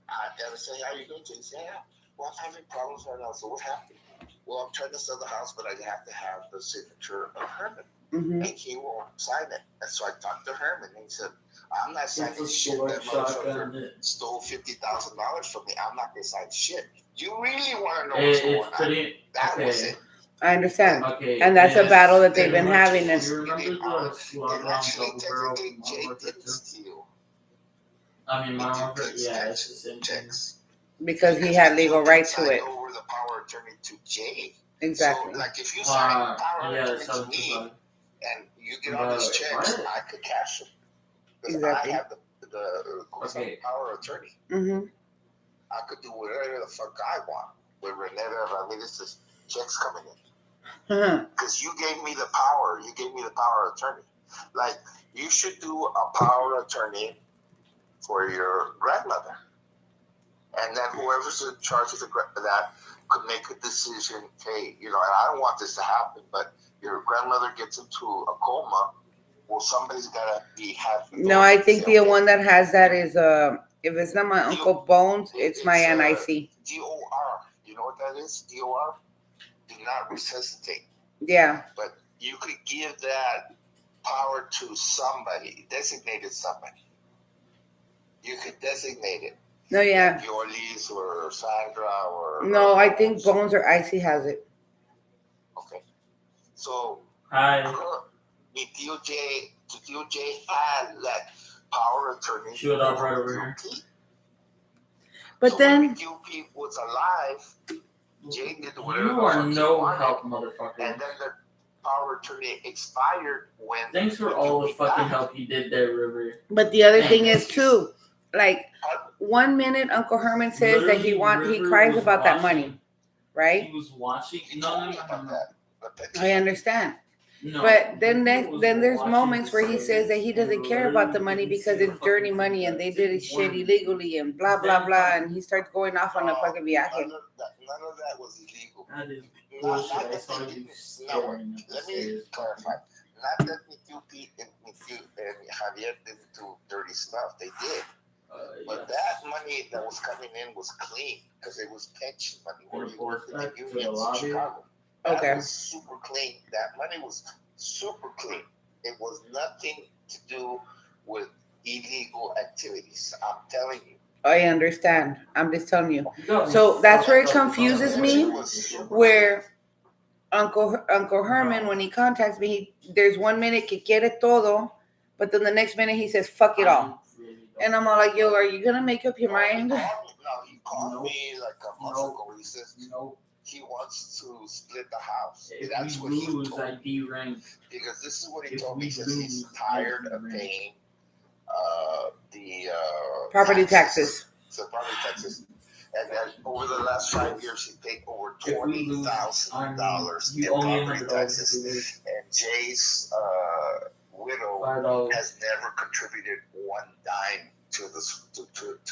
I said, how are you doing, Jay? He said, yeah, well, I'm having problems right now. So what happened? Well, I'm trying to sell the house, but I have to have the signature of Herman. Mm-hmm. And he won't sign it. And so I talked to Herman and he said, I'm not signing shit. That motherfucker stole $50,000 from me. I'm not going to sign shit. You really want to know what's going on? That was it. I understand. Okay, and that's a battle that they've been having. And you remember the slug on double barrel from Jay Modern didn't steal. I mean, yeah, it's the same thing. Because he had legal right to it. Over the power of attorney to Jay. Exactly. So, like, if you sign power of attorney to me and you get all these checks, I could cash them. Because I have the power of attorney. Mm-hmm. I could do whatever the fuck I want with Renetta Ramirez's checks coming in. Because you gave me the power. You gave me the power of attorney. Like, you should do a power of attorney for your grandmother. And then whoever's in charge of that could make a decision, hey, and I don't want this to happen, but your grandmother gets into a coma. Well, somebody's got to have... No, I think the one that has that is, if it's not my Uncle Bones, it's my NIC. DOR. You know what that is? DOR? Do not resuscitate. Yeah. But you could give that power to somebody, designated somebody. You could designate it. No, yeah. Like Yolis or Sandra or... No, I think Bones or Icy has it. Okay. So... Hi. The DOJ had that power of attorney. Shoot up right over here. But so then... when DOP was alive... Jay did whatever you are no help, motherfucker. And then the power of attorney expired when... Thanks for all the fucking help you did there, River. But the other thing is, too, like, 1 minute Uncle Herman says that he cries about that money, right? He was watching... No. I understand. No, but then there's moments where he says that he doesn't care about the money because it's dirty money and they did his shit illegally and blah, blah, blah. And he starts going off on a fucking viaje. None of that was illegal. That is bullshit. Let me clarify. Not that Mithu Pete and Javier didn't do dirty stuff. They did. But that money that was coming in was clean because it was pension money where you worked in the unions in Chicago. That was super clean. That money was super clean. It was nothing to do with illegal activities. I'm telling you. I understand. I'm just telling you. So that's where it confuses me. Where Uncle Herman, when he contacts me, there's 1 minute que quiere todo, but then the next minute he says fuck it all. And I'm all like, yo, are you gonna make up your mind? No, he called me like a month ago. He says, he wants to split the house. If That's we what he lose, told I me. D-rank. Because this is what he If told me. we He says he's lose, tired I of D-rank. paying the Property taxes. So property taxes. And then over the last 5 years, he paid over If we lose, $20,000 you in owe me property $100 if taxes. you lose. And Jay's widow $5. has never contributed one dime to this to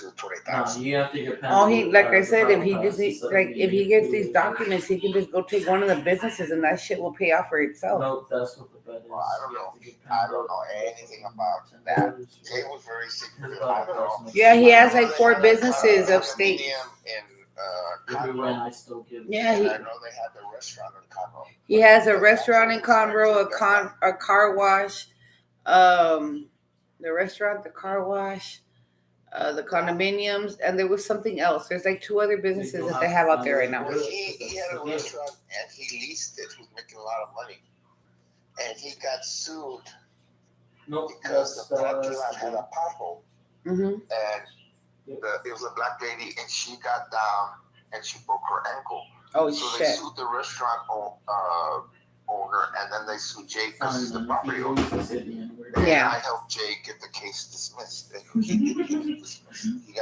No, 20,000. you have to get Oh, he like I the said, if power he pass just instead of like if he me. gets these documents, he can just go take one of the businesses, and that shit will pay off for itself. Nope, that's what the bet is. Well, I don't You know. have to get I don't $10. know anything about that. Jay was very secretive. I don't know. Yeah, he has I know like they 4 had a businesses upstate. condominium in If we win, Conroe. I still give. Yeah, And he I know they had the restaurant in Conroe. he has a restaurant in Conroe, a car wash, the restaurant, the car wash, the condominiums, and there was something else. There's like 2 other businesses that they have out there right now. Well, he had a restaurant and he leased it. He was making a lot of money. And he got sued Nope, because that's the parking lot had a pothole. Mm-hmm. And it was a black lady and she got down and she broke her ankle. Oh So they shit! sued the restaurant owner and then they sued Jay because he's the property owner. And Yeah. I helped Jay get the case dismissed. And he did get it dismissed. He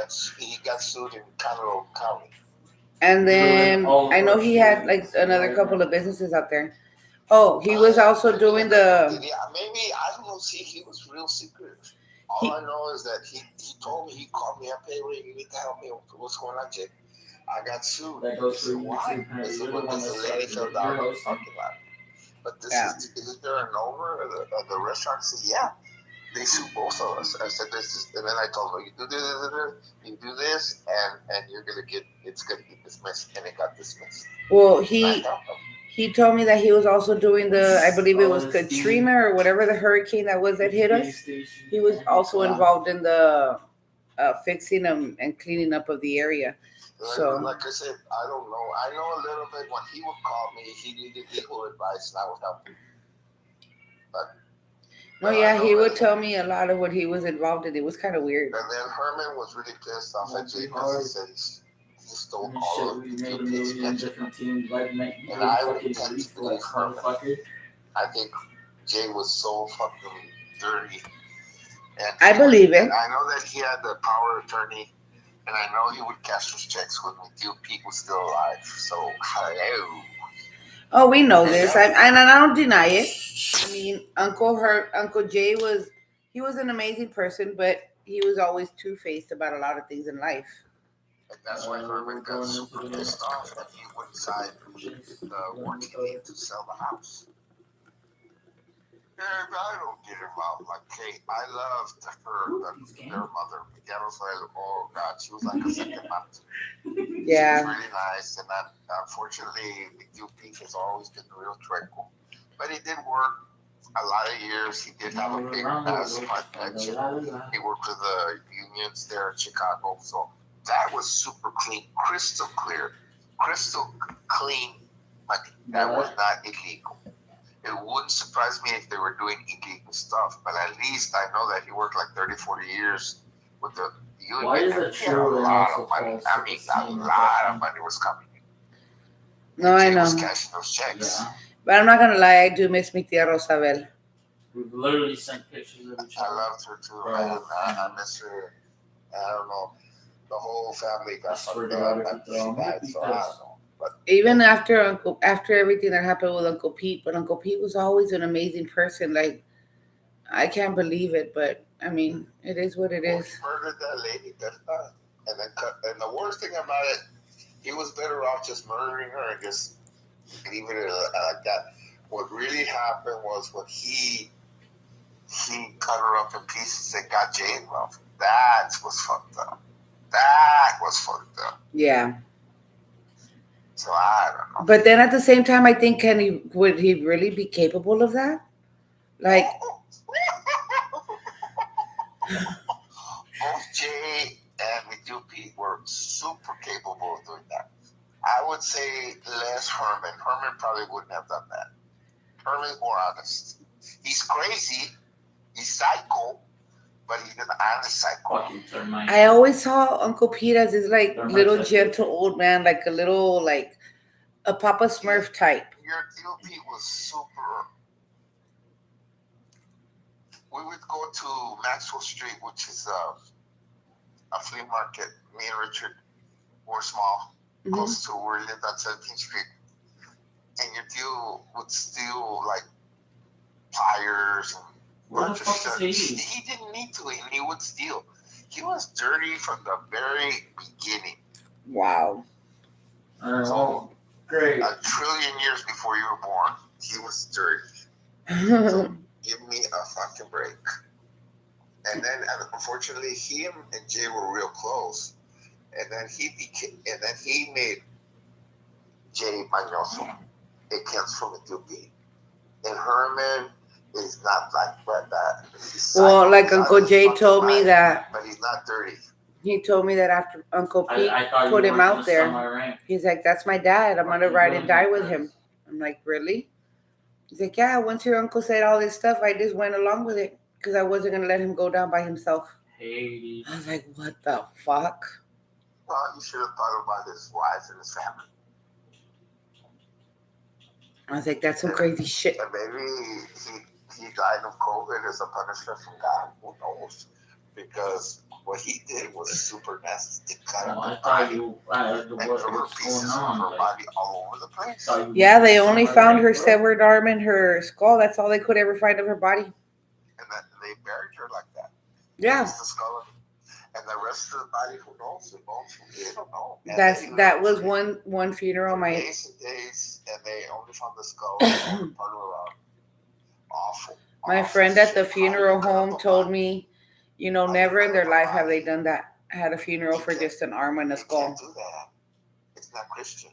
got sued in Conroe County. And then I know he had like another couple of businesses out there. Oh, he was also doing the. Yeah, maybe I don't know. See, he was real secretive. All I know is that he told me, he called me up, hey Ray, you need to help me. What's going on, Jay? I got sued. That goes for you why? too, Pat. This is You're the what one the that lady started fell it. down You're in the parking lot. But this Yeah. is there an owner of the restaurant? He said, yeah. They sued both of us. I said, this is, and then I told him, you do this, you do this, and you're gonna get, it's gonna get dismissed, and it got dismissed. Well, And I helped him. he told me that he was also doing the, I believe it was Katrina or whatever the hurricane that was that hit us. He was also involved in the fixing and cleaning up of the area. So, like I said, I don't know. I know a little bit. When he would call me, he needed legal advice, and I would help him. no, yeah, he would tell me a lot of what he was involved in. It was kind of weird. And then Herman was really pissed off at Jay because he said he stole all of We the made a kids' million pension. different teams. Like, And I would fucking tend to believe reflex, Herman. motherfucker. I think Jay was so fucking dirty. And I believe it. And I know that he had the power of attorney, and I know he would cash his checks when Pete was still alive. So, hello. Oh, we know this, and I don't deny it. I mean, Uncle Jay he was an amazing person, but he was always 2-faced about a lot of things in life. And that's why Herman got super pissed off that he wouldn't sign the working leave to sell the house. And I don't get involved. Like Kate, I loved their mother, Miguel. Oh God, she was like a second mom to me. Yeah. She was really nice, and unfortunately, Miguel Peak has always been real tranquil. But he did work a lot of years. He did have a big pension. He worked with the unions there in Chicago, so that was super clean, crystal clear, crystal clean money. That was not illegal. It wouldn't surprise me if they were doing illegal stuff, but at least I know that he worked like 30, 40 years with the union. Why is and it he had true a and lot also of money. false I at mean, the a same lot time? of money was coming in. No, I He was know. cashing those checks. Yeah. But I'm not going to lie, I do miss mi tia Rosabel. We've literally sent pictures of each I other. loved her too. Right. I miss her. I don't know. The whole family got swear fucked to God, up if after you she throw died, them, so I don't know. But Even after everything that happened with Uncle Pete, but Uncle Pete was always an amazing person. Like, I can't believe it, but I mean, it is what it is. he murdered that lady, that's not. And then and the worst thing about it, he was better off just murdering her and just leaving it like that. What really happened was when he cut her up in pieces and got Jay involved. That was fucked up. That was fucked up. Yeah. So I don't know. But then at the same time, I think would he really be capable of that? Like, both Jay and Pete were super capable of doing that. I would say less Herman. Herman probably wouldn't have done that. Herman's more honest. He's crazy. He's psycho, but he's an honest psycho. Fucking termite. I always saw Uncle Pete as this like They're my little type. gentle old man, like a little like A Papa Smurf type. Your Tio Pete was super. We would go to Maxwell Street, which is a flea market. Me and Richard were small, Mhm. close to where we lived on 17th Street. And your Tio would steal like pliers and Where the bunch of fuck stuff. is he? He didn't need to, and he would steal. He was dirty from the very beginning. Wow. Oh, great. A trillion years before you were born, he was dirty. Give me a fucking break. And then, unfortunately, him and Jay were real close. And then he made Jay Mañoso. It comes from Ethiopia. And Herman is not like that. Well, like Uncle Jay told me that. But he's not dirty. He told me that after Uncle Pete I thought put you him were out gonna there, sell my rank. he's like, "That's my dad. I'm gonna ride and die with him." I'm like, "Really?" He's like, "Yeah. Once your uncle said all this stuff, I just went along with it because I wasn't gonna let him go down by himself." Haiti. I was like, "What the fuck?" Well, you should have thought about his wife and his family. I was like, "That's some crazy shit." And maybe he died of COVID as a punishment from God. Who knows? Because what he did was super nasty. Cut Well, up I her thought body you. and there were What's pieces going of on? her Like, body all over the place. thought you Yeah, they were only gonna sell my found her rank, bro. severed arm and her skull. That's all they could ever find of her body. And that they buried her like that. Yeah, Just the skull and the rest of the body. Who knows? The bones. They don't know. And that was literally one funeral. for My days and days, and they only found the skull and part of her arm. Awful. my awful friend at the shit. funeral How you cut home up a told body? me, never in their life have they done that. Had a funeral for just an arm and a You skull. can't do that. It's not Christian.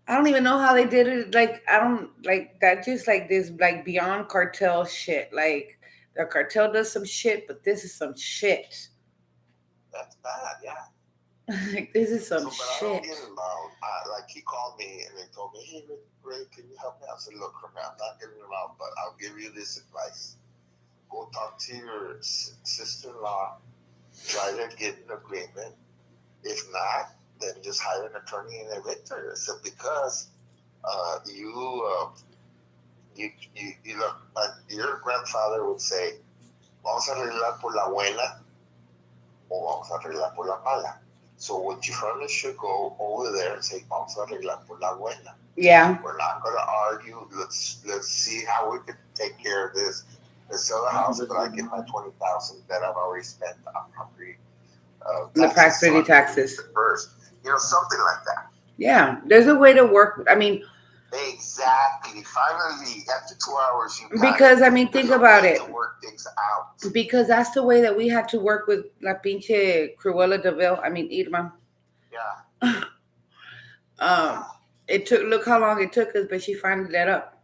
I don't even know how they did it. Like, I don't like that. Just like this, like beyond cartel shit. Like the cartel does some shit, but this is some shit. That's bad, yeah. Like this is some But I don't shit. get involved. Like he called me and they told me, "Hey, Ray, can you help me?" I said, "Look, I'm not getting involved, but I'll give you this advice. Go talk to your sister-in-law. Try to get an agreement. If not, then just hire an attorney and evict her." I said, "Because you look, your grandfather would say, vamos a arreglar por la buena o vamos a arreglar por la mala. So what you Herman should go over there and say, vamos a arreglar por la buena. Yeah. We're not going to argue. Let's see how we can take care of this. Let's sell the house, but I get my $20,000 that I've already spent on property. The property taxes. First, something like that. Yeah, there's a way to work. I mean, exactly. Finally, after 2 hours, you because I mean, think about it. To work things out. Because that's the way that we had to work with La Pinche Cruella de Vil. I mean, Irma. Yeah. It took. Look how long it took us, but she finally let up.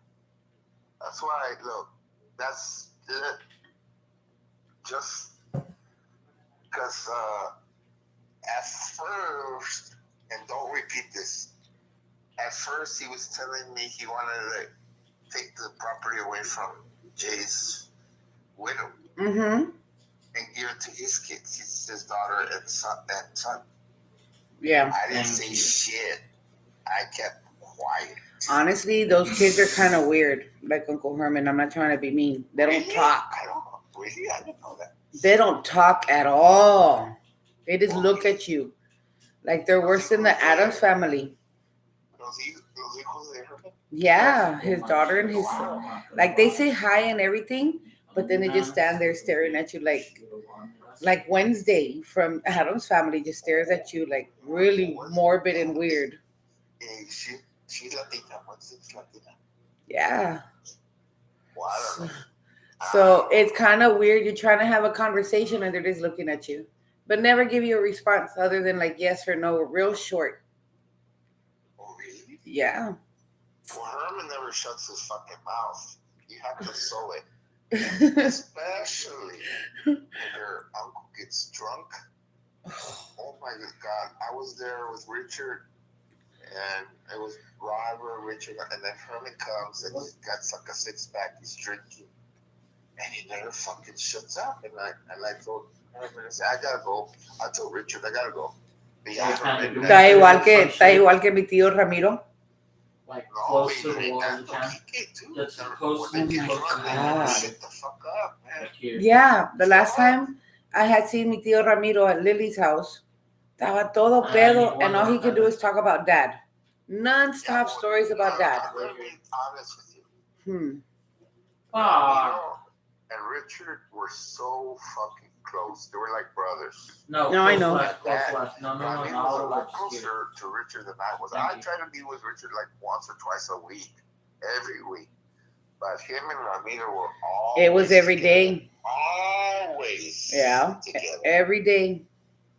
That's why. Look, that's it. Just because at first, and don't repeat this. At first, he was telling me he wanted to take the property away from Jay's widow and give it to his kids, his daughter and son. Yeah. I didn't say shit. I kept quiet. Honestly, those kids are kind of weird. Like Uncle Herman. I'm not trying to be mean. They don't talk. I don't know. Really? I didn't know that. They don't talk at all. They just look at you. Like they're worse than the Addams family. Yeah, his daughter and his like they say hi and everything, but then they just stand there staring at you like Wednesday from Addams family just stares at you like really morbid and weird. She's Latina. Wednesday's Latina. Yeah. Well, I don't know. So it's kind of weird. You're trying to have a conversation and they're just looking at you, but never give you a response other than like yes or no, real short. Oh, really? Yeah. Well, Herman never shuts his fucking mouth. You have to sew it. Especially when your uncle gets drunk. Oh my God. I was there with Richard and it was Robert, Richard, and then Herman comes and he's got like a 6-pack, he's drinking. And he never fucking shuts up. And I told Herman, I said, I gotta go. I told Richard, I gotta go. He Yeah, hasn't kinda been do Está back. igual que mi tío Ramiro. Like No, close he to the really wall as can't you can. kick it, dude. That's When close the Oh kids my run, they God. shut the fuck up, man. Like here. Yeah, the last time I had seen mi tío Ramiro at Lily's house, estaba todo pedo, and all he could do is talk about dad. Non-stop stories about dad. I'm gonna be honest with you. Ah. Ramiro and Richard were so fucking close. They were like brothers. No, No, I close know. left, close left. No, Ramiro no, was a no. lot closer to Richard than I was. Thank I you. try to be with Richard like once or twice a week, every week. But him and Ramiro were always It was every together. day. Always Yeah, together. every day.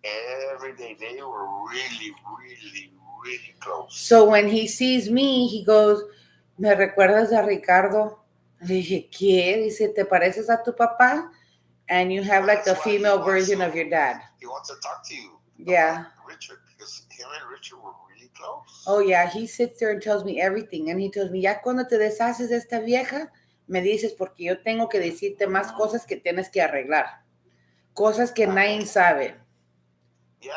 Every day. They were really, really, really close. So when he sees me, he goes, ¿me recuerdas a Ricardo? Le dije, ¿qué? Dice, ¿te pareces a tu papá? And you have like a female version of your dad. He wants to talk to you. Yeah. Richard, because him and Richard were really close. Oh, yeah, he sits there and tells me everything. And he tells me, ya cuando te deshaces de esta vieja, me dices, porque yo tengo que decirte más cosas que tienes que arreglar. Cosas que nadie sabe. Yeah,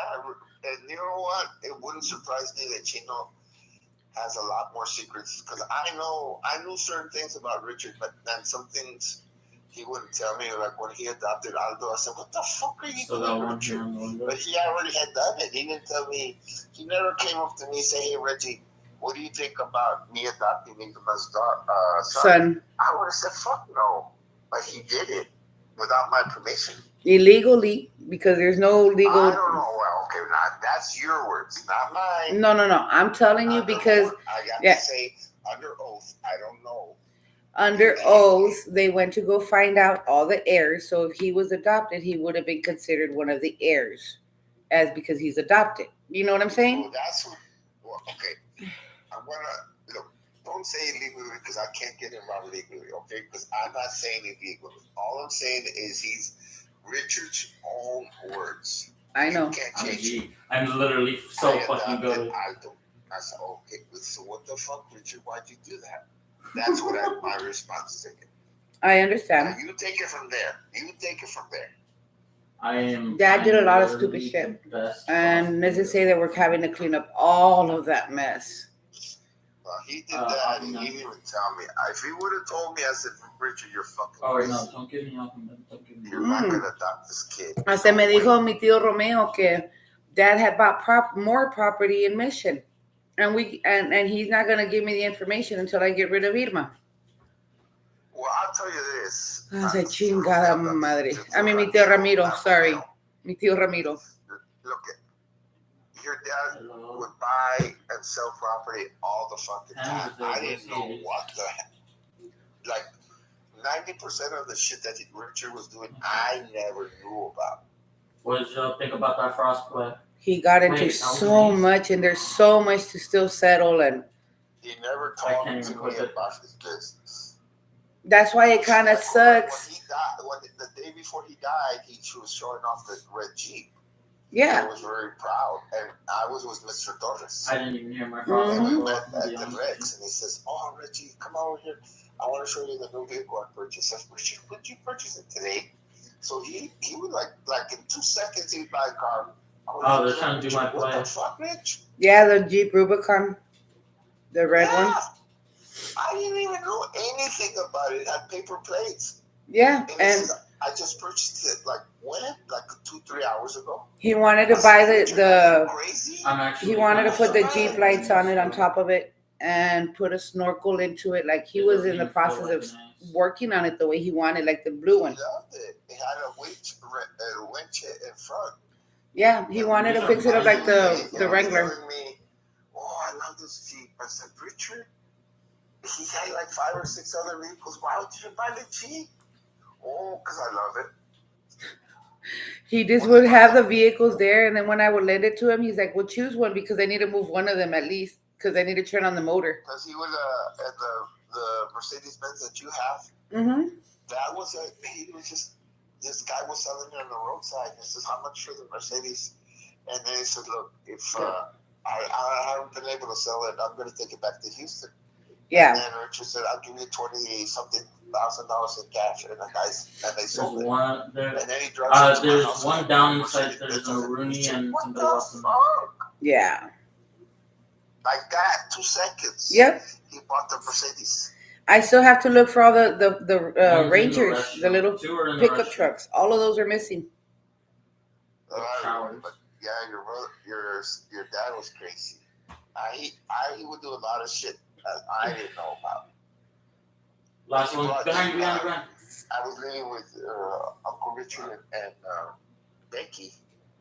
and you know what? It wouldn't surprise me that Chino has a lot more secrets, because I knew certain things about Richard, but then some things he wouldn't tell me. Like when he adopted Aldo, I said, "What the fuck are you doing, Richard?" But he already had done it. He didn't tell me. He never came up to me and said, "Hey, Reggie, what do you think about me adopting Nicolas' son?" I would have said, "Fuck no," but he did it without my permission. Illegally, because there's no legal. I don't know. Well, okay, now that's your words, not mine. No. I'm telling you because I got to say under oath. I don't know. Under oath, they went to go find out all the heirs. So if he was adopted, he would have been considered one of the heirs, as because he's adopted. You know what I'm saying? Well, that's what. Well, okay. I'm gonna look. Don't say illegally because I can't get involved legally. Okay, because I'm not saying illegally. All I'm saying is he's Richard's own words. I know. You can't change it. I'm literally so fucking good. I said, okay, so what the fuck, Richard? Why'd you do that? That's what my response is. I understand. Now, you take it from there. Dad did a lot of stupid shit. And let's just say that we're having to clean up all of that mess. He did that and he didn't even tell me. If he would have told me, I said, Richard, you're fucking crazy. No, don't give me nothing. You're not going to adopt this kid. Hasta me dijo mi tío Romeo que Dad had bought more property in Mission. And he's not going to give me the information until I get rid of Irma. Well, I'll tell you this. Ay, chingada madre. I mean, mi tío Ramiro, sorry. Mi tío Ramiro. Look, your dad would buy and sell property all the fucking time. I didn't know what the heck. Like, 90% of the shit that Richard was doing, I never knew about. What did you think about that frost play? He got into so much, and there's so much to still settle, and he never told me about his business. That's why it kind of sucks. When he died, the day before he died, he was showing off the red Jeep. Yeah. I was very proud, and I was with Mr. Torres. I didn't even hear my father. And we met at the Rex, and he says, "Oh, Reggie, come over here. I want to show you the new vehicle I purchased." I said, "Richard, would you purchase it today?" So he would like in 2 seconds he'd buy a car. Oh, they're trying to do my play. What the fuck, Rich? Yeah, the Jeep Rubicon, the red one. I didn't even know anything about it. It had paper plates. Yeah, and I just purchased it like 2-3 hours ago. He wanted to buy he wanted to put the Jeep lights on it on top of it and put a snorkel into it. Like he was in the process of working on it the way he wanted, like the blue one. He loved it. It had a winch in front. Yeah, he wanted to fix it up like the Wrangler. Me, "Oh, I love this Jeep." I said, "Richard, he had like 5 or 6 other vehicles. Why would you buy the Jeep?" "Oh, because I love it." He just would have the vehicles there, and then when I would lend it to him, he's like, "Well, choose one because I need to move one of them at least because I need to turn on the motor." Because he would at the Mercedes Benz that you have. Mm-hmm. That was he was just. This guy was selling it on the roadside. He says, "How much for the Mercedes?" And then he said, "Look, if I haven't been able to sell it, I'm going to take it back to Houston." Yeah. And then Richard said, "I'll give you 20 something $100,000 in cash, and they There's sold it. one there. And then he drives into my There's house one and down pushes inside. it. There's a Rooney and What somebody the walks in. fuck? Yeah. Like that, 2 seconds. Yep. He bought the Mercedes. I still have to look for all the One's in Rangers, restroom. the little Two are in the pickup restroom. trucks. All of those are missing. Showers. But yeah, your dad was crazy. He would do a lot of shit that I didn't know about. Last one. Behind you. I was living with Uncle Richard and Becky.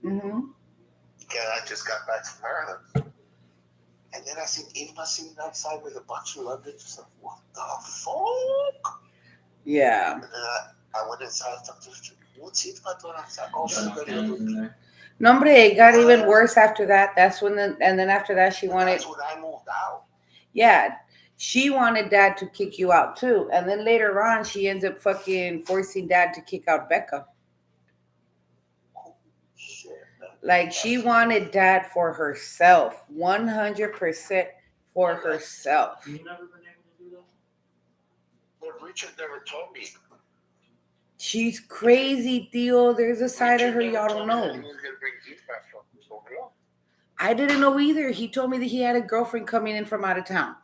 Mm-hmm. And I just got back from Maryland. And then I seen Irma sitting outside with a bunch of luggage. I said, what the fuck? Yeah. And then I went inside and talked to Richard. What's Irma doing outside? Oh, she's ready to do. No, hombre, it got even worse after that. That's when and then after that she wanted. That's when I moved out. Yeah. She wanted dad to kick you out too. And then later on she ends up fucking forcing dad to kick out Becca. Shit, man. Like she wanted dad for herself. 100% for herself. You never been able to do that? But Richard never told me. She's crazy, Theo. There's a side of her y'all don't know. He was gonna bring Irma from Sonora. I didn't know either. He told me that he had a girlfriend coming in from out of town.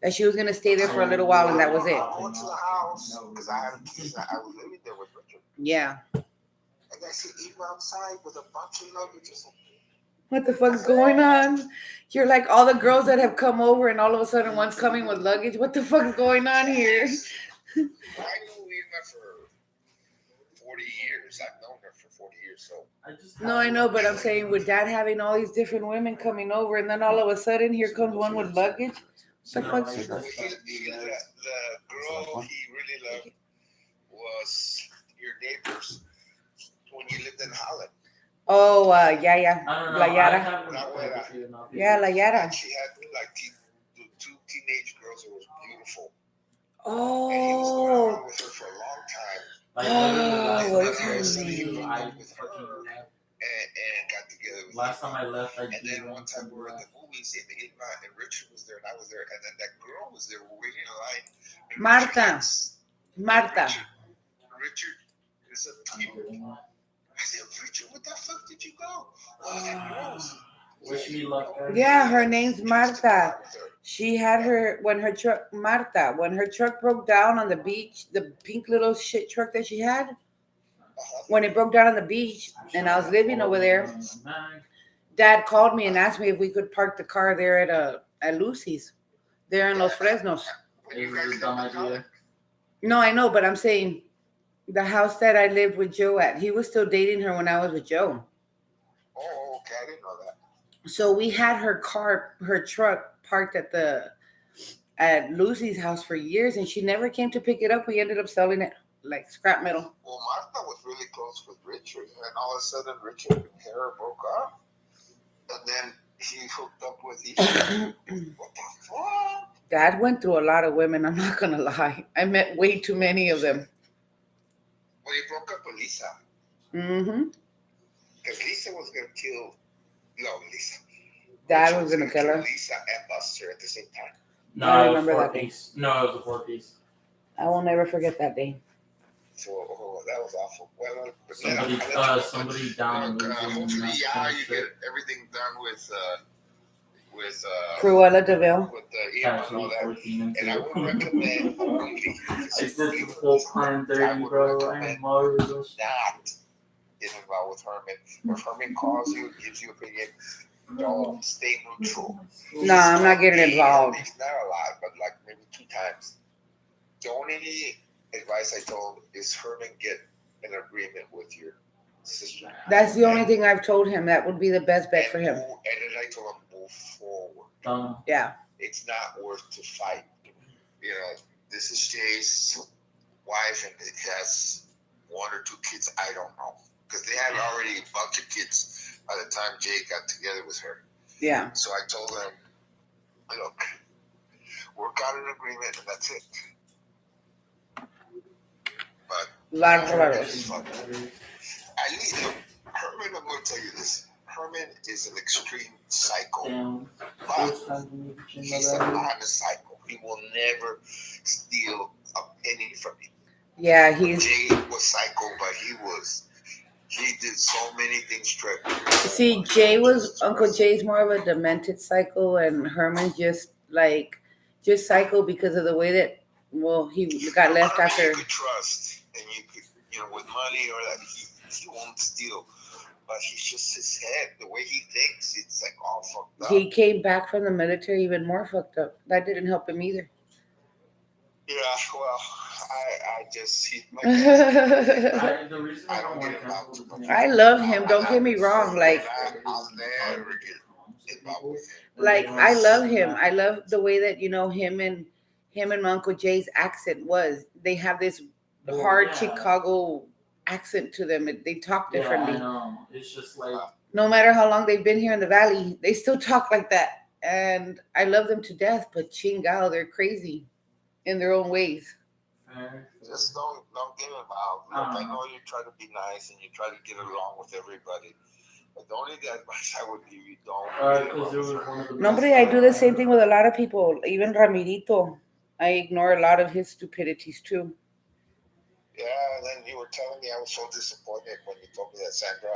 That she was going to stay there for a little while and that was it. I went to the house because I had keys. I was living there with Richard. Yeah. And I see Irma outside with a bunch of luggage or something. What the fuck's going on? You're like all the girls that have come over and all of a sudden one's coming with luggage. What the fuck's going on here? I knew Irma for 40 years. I've known her for 40 years. So No, I know, but I'm saying with dad having all these different women coming over and then all of a sudden here comes one with luggage. What the fuck's the girl he really loved was your neighbors when you lived in Holland. Oh, yeah. I don't know. La I Yara. haven't. Yeah, La Yara. And she had like two teenage girls that was beautiful. And he was going Oh. on with her for a long time. Like, Oh, literally, what's her last time name? I fucking left. And got together with Last her. time I left, I And did then one time we were at the movies and Irma and Richard was there and I was there and then that girl was there waiting in line. And Marta. Richard is a team. I said, Richard, what the fuck did you go? Oh, that girl's. Wish me luck, guys. Yeah, her name's Marta. She had when her truck broke down on the beach, the pink little shit truck that she had, when it broke down on the beach and I was living over there, Dad called me and asked me if we could park the car there at Lucy's, there in Los Fresnos. It was a dumb idea. No, I know, but I'm saying the house that I lived with Joe at, he was still dating her when I was with Joe. Oh, okay, I didn't know that. So we had her truck parked at Lucy's house for years, and she never came to pick it up. We ended up selling it like scrap metal. Well, Martha was really close with Richard, and all of a sudden Richard and her broke up, and then he hooked up with Isha. What the fuck? Dad went through a lot of women. I'm not gonna lie. I met way too many of them. Well, he broke up with Lisa. Mm-hmm. Because Lisa was gonna kill. No, Lisa. Dad Richard was gonna kill her. Lisa and Buster at the same time. No, I it was remember that day. 4-piece. No, it was a 4-piece. I will never forget that day. So that was awful. Well, but Somebody down. hopefully, you get everything done with Cruella DeVille. with the EM and all that. And I would recommend only. I did the whole plan dirty, bro. I am marvelous. Not get involved with Herman. If Herman calls you, gives you opinion, don't stay neutral. No, I'm not getting involved. It's not a lot, but like maybe 2 times. The only advice I told is Herman get an agreement with your sister. That's the only thing I've told him. That would be the best bet for him. And then I told him move forward. Yeah. It's not worth to fight. You know, this is Jay's wife, and it has 1 or 2 kids. I don't know, because they had already a bunch of kids by the time Jay got together with her. Yeah. So I told them, look, work out an agreement, and that's it. But Largos. at least, look, Herman, I'm going to tell you this. Herman is an extreme psycho. But he's an honest psycho. He will never steal a penny from you. Yeah, But he's. Jay was psycho, but he did so many things correct. See, Jay was Uncle Jay's more of a demented psycho, and Herman's just psycho because of the way that he got left Herman after. you could trust, and you could, with money or that he won't steal. But he's just his head, the way he thinks, it's like all fucked up. He came back from the military even more fucked up. That didn't help him either. Yeah, well, I just he's my The reason I I don't don't get like involved too much. I love him. Don't get me wrong. I'll never get involved with him. I love him. I love the way that him and my Uncle Jay's accent was. They have this hard Chicago accent to them. They talk differently. Yeah, I know. It's just like No matter how long they've been here in the valley, they still talk like that. And I love them to death, but chingao, they're crazy in their own ways. Just don't get involved. Look, I know you try to be nice and you try to get along with everybody. But the only advice I would give you, don't. Nobody, I do the same thing with a lot of people. Even Ramirito, I ignore a lot of his stupidities too. Yeah, and then you were telling me I was so disappointed when you told me that Sandra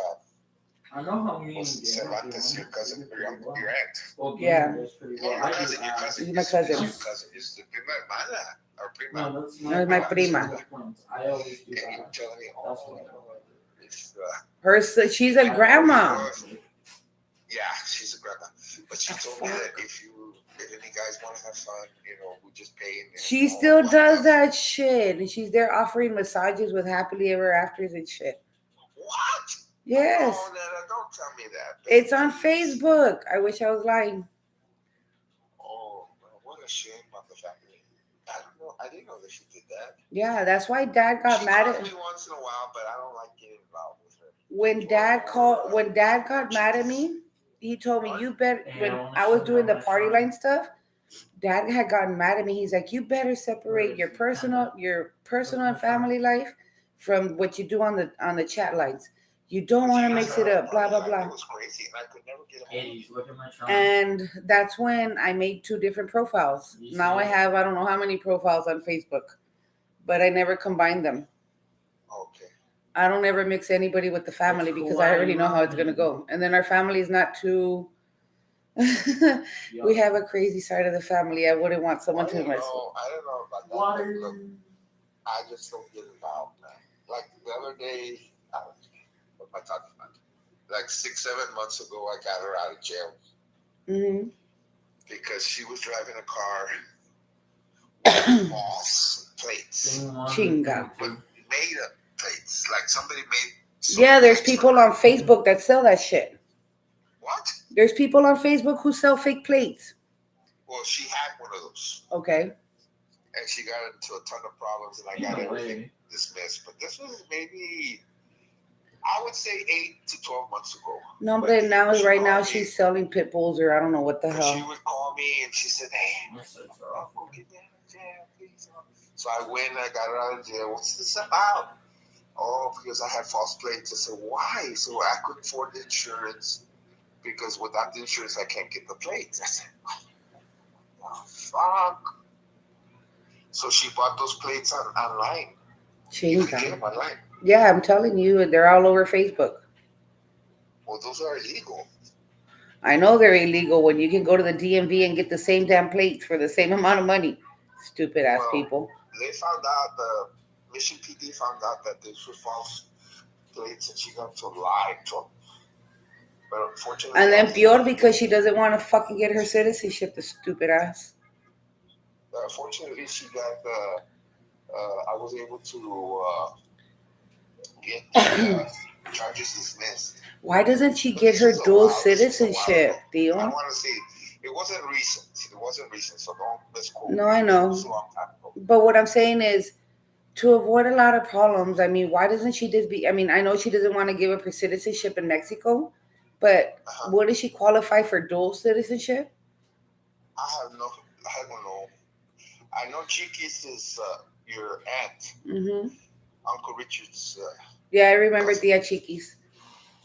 I know how many was Cervantes, your cousin, your aunt. Well, Yeah. Your cousin. He's my cousin. Your cousin. It's the prima hermana or prima. No, that's No, it's my prima. I always do And you were that. telling me, it's She's a grandma. yeah, she's a grandma. But she told me that if any guys want to have fun, we just pay. She still does that shit, and she's there offering massages with happily ever afters and shit. What? Yes. Oh, Nana, don't tell me that. It's on Facebook. I wish I was lying. Oh, what a shame about the family. I don't know. I didn't know that she did that. Yeah, that's why Dad got She mad calls at me once in a while, but I don't like getting involved with her. when Dad got mad at me. He told me, you better, when I was doing the party line stuff, Dad had gotten mad at me. He's like, you better separate your personal and family life from what you do on the chat lines. You don't want to mix it up, blah, blah, blah. It was crazy, and I could never get involved. And that's when I made 2 different profiles. Now I have, I don't know how many profiles on Facebook, but I never combined them. Okay. I don't ever mix anybody with the family because I already know how it's going to go. And then our family is not too... We have a crazy side of the family. I wouldn't want someone to mess with. I don't know about that. Look, I just don't get involved, man. Like the other day, what am I talking about? Like 6-7 months ago, I got her out of jail. Mm-hmm. Because she was driving a car with false plates. Chinga. But made up plates. Like somebody made. Yeah, there's people on Facebook that sell that shit. What? There's people on Facebook who sell fake plates. Well, she had one of those. Okay. And she got into a ton of problems, and I got everything dismissed. But this was maybe, I would say 8 to 12 months ago. No, but right now she's selling pit bulls, or I don't know what the hell. She would call me and she said, "Hey, go get me out of jail, please." So I went, I got her out of jail. What's this about? Oh, because I had false plates. I said, why? So I couldn't afford the insurance, because without the insurance, I can't get the plates. I said, oh, fuck. So she bought those plates online. You can get them online. Yeah, I'm telling you, they're all over Facebook. Well, those are illegal. I know they're illegal when you can go to the DMV and get the same damn plates for the same amount of money. Stupid ass people. They found out, the Mission PD found out that this was false plates, and she got into a lie to them. But unfortunately, and then peor because she doesn't want to fucking get her citizenship, the stupid ass. Unfortunately, she got I was able to get charges dismissed. Why doesn't she get her dual citizenship, Theo? I want to see. It wasn't recent, so don't misquote. No, I know. It was a long time ago. But what I'm saying is, to avoid a lot of problems, I mean, why doesn't she just be... I mean, I know she doesn't want to give up her citizenship in Mexico, but wouldn't she qualify for dual citizenship? I don't know. I know Chiquis is your aunt. Mm-hmm. Uncle Richard's... yeah, I remember Tia Chiquis.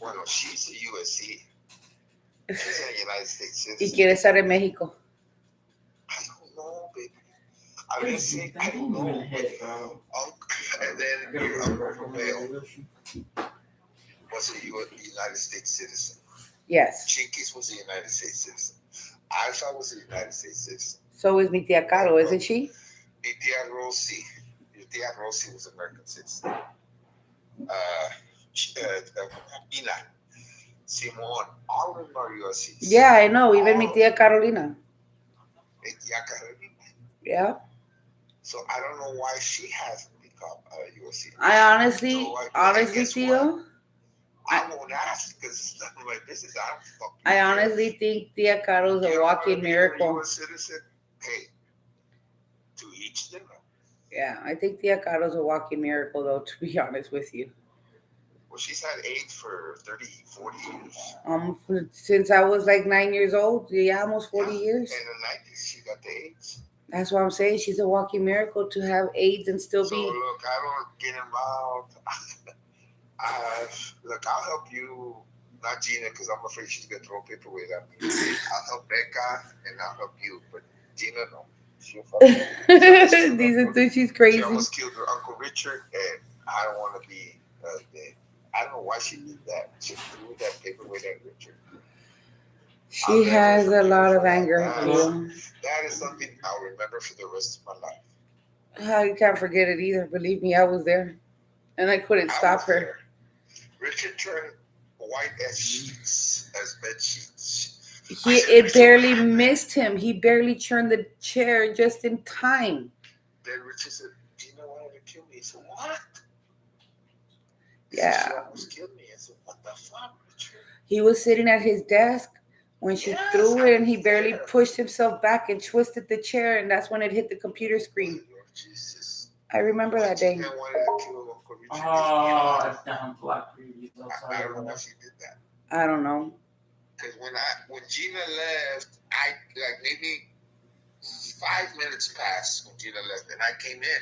Well, she's a USC. She's a United States citizen. Y quiere estar en México. I don't know, baby. I'm gonna say I don't know. Hit, bro. And then your uncle from Vail was a United States citizen. Yes. Chiquis was a United States citizen. Alpha was a United States citizen. So is mi tía Caro, isn't she? Mi tía Rosie. Your tía Rosie was American citizen. Ina, Simon, all of them are U.S. citizens. Yeah, I know. Even mi tía Carolina. Mi tía Carolina. Yeah. So I don't know why she hasn't become a U.S. citizen. I honestly, Theo, I won't ask because it's none of my business. I don't fucking I care. honestly think Tia Caro's a walking miracle. U.S. citizen? Hey, to each their own. Yeah, I think Tia Caro's a walking miracle, though, to be honest with you. Well, she's had AIDS for 30, 40 years. Since I was like 9 years old, yeah, almost 40 years. In the 90s, she got the AIDS. That's what I'm saying. She's a walking miracle to have AIDS and still be. So, look, I don't get involved. Look, I'll help you, not Gina, because I'm afraid she's going to throw paperweight at me. I'll help Becca, and I'll help you. But Gina, no. She'll fucking She's crazy. She almost killed her Uncle Richard, and I don't want to be I don't know why she did that. She threw that paperweight at Richard. She has a lot of anger. That is something I'll remember for the rest of my life. I can't forget it either. Believe me, I was there. And I couldn't stop her. There. Richard turned white as sheets, as bed sheets. It barely missed him. He barely turned the chair just in time. Then Richard said, Gina wanted to kill me. He said, what? Yeah. She almost killed me. I said, what the fuck, Richard? He was sitting at his desk when she threw it, and he barely pushed himself back and twisted the chair, and that's when it hit the computer screen. Oh, Jesus. I remember that day. Gina wanted to kill Uncle Richard. Oh, damn black lady. I don't know why she did that. I don't know. Because when Gina left, like maybe 5 minutes passed when Gina left, and I came in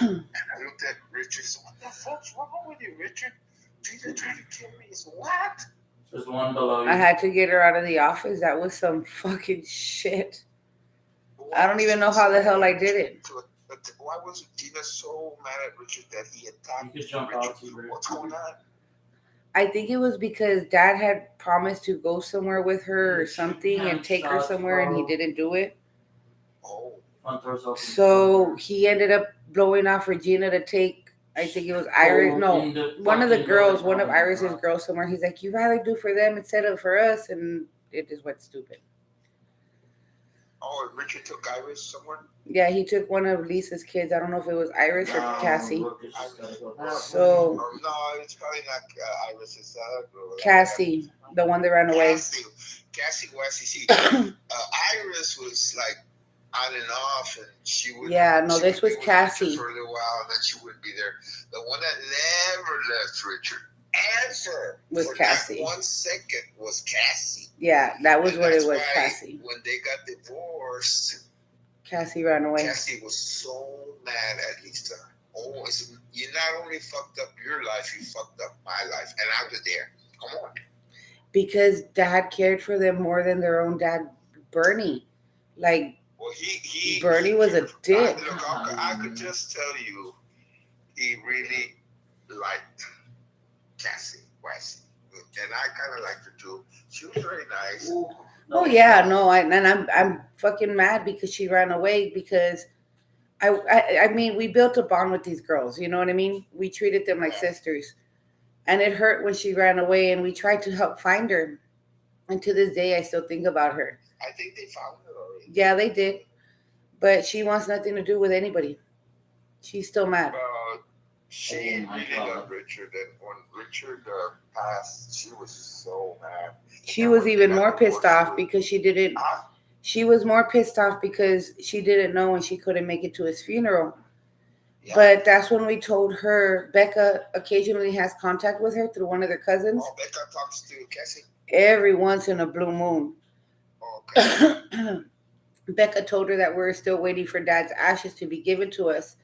and I looked at Richard. So what the fuck's wrong with you, Richard? Gina tried to kill me. So what? There's one below you. I had to get her out of the office. That was some fucking shit. I don't even know how the hell I did it. But why was Gina so mad at Richard that he attacked You could jump Richard? out to What's going on? I think it was because Dad had promised to go somewhere with her or something and take her somewhere, and he didn't do it. Oh. So he ended up blowing off Regina to take, I think it was Iris. No, one of the girls, one of Iris's girls somewhere. He's like, you rather do for them instead of for us, and it just went stupid. Oh, Richard took Iris somewhere? Yeah, he took one of Lisa's kids. I don't know if it was Iris or Cassie. So no, it's probably not Iris. It's Cassie, the one that ran away. Cassie West. You see, Iris was like on and off, and she would. Yeah, no, this was Cassie for a little while, and then she wouldn't be there. The one that never left Richard ever was Cassie. 1 second was Cassie. Yeah, that was what it was, Cassie. When they got divorced, Cassie ran away. Cassie was so mad at Lisa. Oh, you not only fucked up your life, you fucked up my life, and I was there. Come on. Because Dad cared for them more than their own dad, Bernie. Like, well, Bernie was a dick. I could just tell you, he really liked Cassie West, and I kind of liked her too. She was very nice. Oh yeah, no, I'm fucking mad because she ran away, because I mean, we built a bond with these girls, you know what I mean? We treated them like sisters, and it hurt when she ran away, and we tried to help find her, and to this day I still think about her. I think they found her already. Yeah, they did, but she wants nothing to do with anybody. She's still mad. She really loved Richard, and when Richard passed, she was so mad. She was even more pissed off because she didn't. She was more pissed off because she didn't know and she couldn't make it to his funeral. Yeah. But that's when we told her. Becca occasionally has contact with her through one of their cousins. Oh, Becca talks to Cassie? Every once in a blue moon. Okay. Becca told her that we're still waiting for Dad's ashes to be given to us,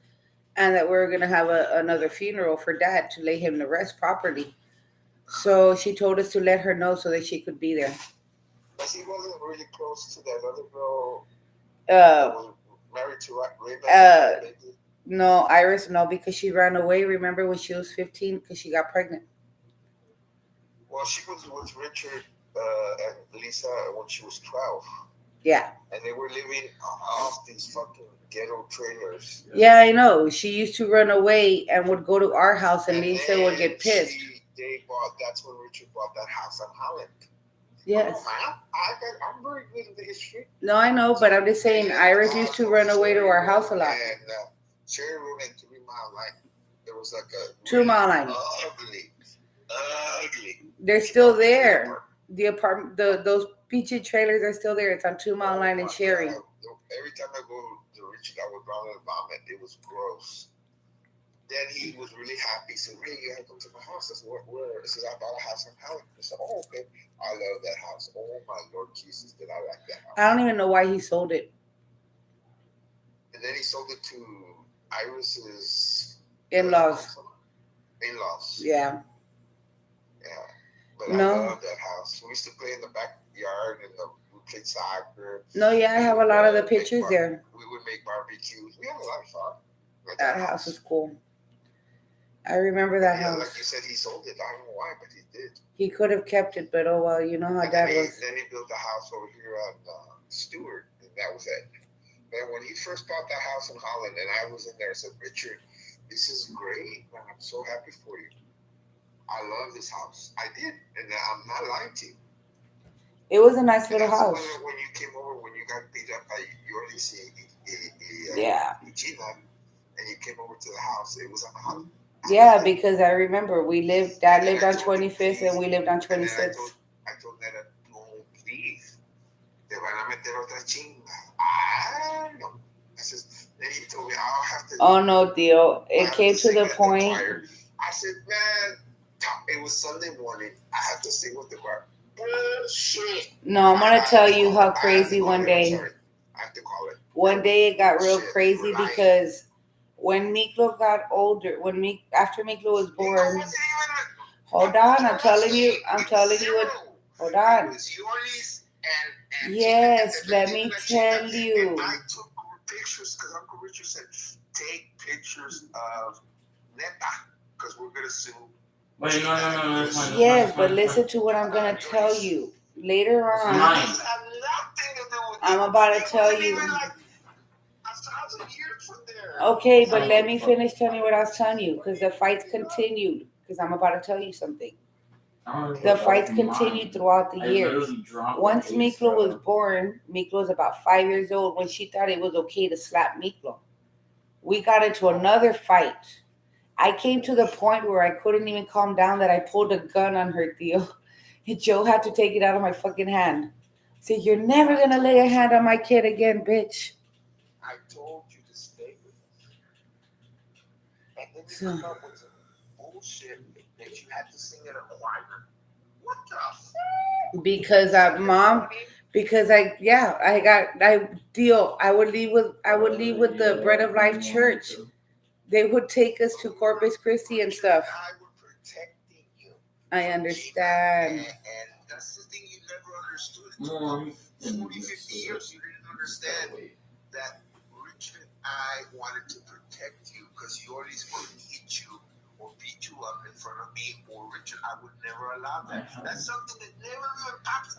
and that we're going to have another funeral for Dad to lay him to rest properly. So she told us to let her know so that she could be there. But she wasn't really close to that other girl. married to Ray Uh, Baby? No, Iris, no, because she ran away. Remember when she was 15 because she got pregnant? Well, she was with Richard and Lisa when she was 12. Yeah. And they were living off these fucking ghetto trailers. Yeah, I know. She used to run away and would go to our house, and Lisa would get pissed. That's when Richard bought that house on Holland. Yes. Oh, man, I'm very good in the history. No, I know, but I'm just saying Iris used to run away to our house a lot. And Cherry Road and 3 Mile Line. There was like a 2 Mile Line. Ugly. They're still there. The apartment, those peachy trailers are still there. It's on 2 Mile Line and Cherry. Every time I go to Richard, I would rather vomit. It was gross. Then he was really happy. He said, "Ray, you gotta come to my house." I said, "Where?" He says, "I bought a house in Holland." I said, "Oh, okay. I love that house. Oh my Lord Jesus, did I like that house." I don't even know why he sold it. And then he sold it to Iris's in-laws. In-laws. Yeah. Yeah. But No. I love that house. We used to play in the backyard and we played soccer. No, yeah, I have a lot of the pictures there. We would make barbecues. We had a lot of fun. That house is cool. I remember that house. Like you said, he sold it. I don't know why, but he did. He could have kept it, but oh well, you know how Dad was. Then he built a house over here on Stewart, and that was it. But when he first bought that house in Holland, and I was in there, I said, "Richard, this is great, man. I'm so happy for you. I love this house." I did, and I'm not lying to you. It was a nice little house. When you came over, when you got beat up by Yorlis yeah. And you came over to the house, it was on the house. Yeah, because I remember Dad lived on 25th and we lived on 26th. I told Nana, "Don't leave. Te van a meter otra chinga." I know. Then he told me, "I'll have to." Oh no, Theo. It came to the point. I said, "Man, it was Sunday morning. I had to sing with the choir." Bullshit. No, I'm gonna tell you how crazy one day. I have to call it. One day it got real crazy because when Miklo got older, after Miklo was born. Hold on, I'm telling you what. Hold on. Yes, let me tell you. I took pictures because Uncle Richard said, "Take pictures of Neta because we're gonna sue." Wait, no. Yes, but listen to what I'm gonna tell you later on. I'm about to tell you. Okay, but let me finish telling you what I was telling you because the fights continued. Because I'm about to tell you something. The fights continued throughout the years. Once Miklo was born, Miklo was about 5 years old when she thought it was okay to slap Miklo. We got into another fight. I came to the point where I couldn't even calm down that I pulled a gun on her, Theo. And Joe had to take it out of my fucking hand. Say, "You're never going to lay a hand on my kid again, bitch." I told you to stay with us. And then you come up with some bullshit that you had to sing at a choir. What the fuck? Because I would leave with the Bread of Life Church. They would take us to Corpus Christi and stuff. I was protecting you. I understand. And that's the thing you never understood. 40, 50 years you didn't understand that Richard and I wanted to protect you because you always would hit you or beat you up in front of me or Richard. I would never allow that. That's something that never happened.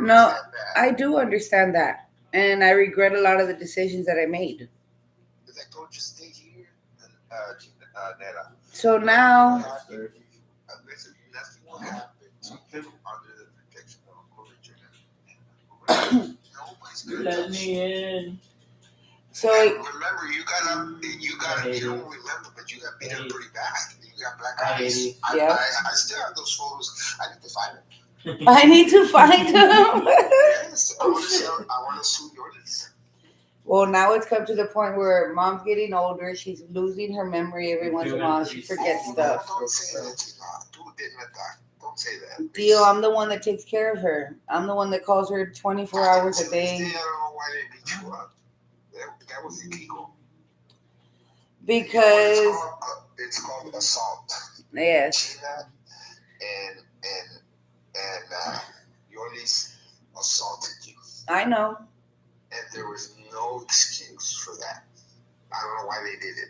No, I do understand that. And I regret a lot of the decisions that I made. Because I told you stay here, Netta. So now. Nothing will happen to you under the protection of Uncle Richard. Let me in. So remember, you don't remember, but you got beat up pretty bad. You got black eyes. I still have those photos. I need to find them. I need to find them. Yes, I want to sue yours. Well, now it's come to the point where Mom's getting older. She's losing her memory every once in a while. She forgets stuff. Don't say that. Don't say that. Theo, I'm the one that takes care of her. I'm the one that calls her 24 hours a day. I don't know why they beat you up. That was illegal. Because it's called assault. Yes. And Yorlis assaulted you. I know. And there was no excuse for that. I don't know why they did it,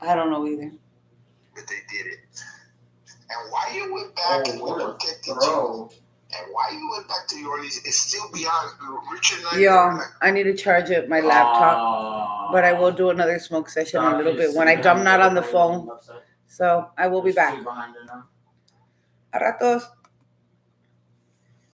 I don't know either. but they did it. And why you went back and what a protected you? throw. And why you went back to New Orleans? It's still beyond Richard and I. Yo, I need to charge up my laptop, but I will do another smoke session a little bit when I'm not on the phone. So I will be back. Behind her now. A ratos.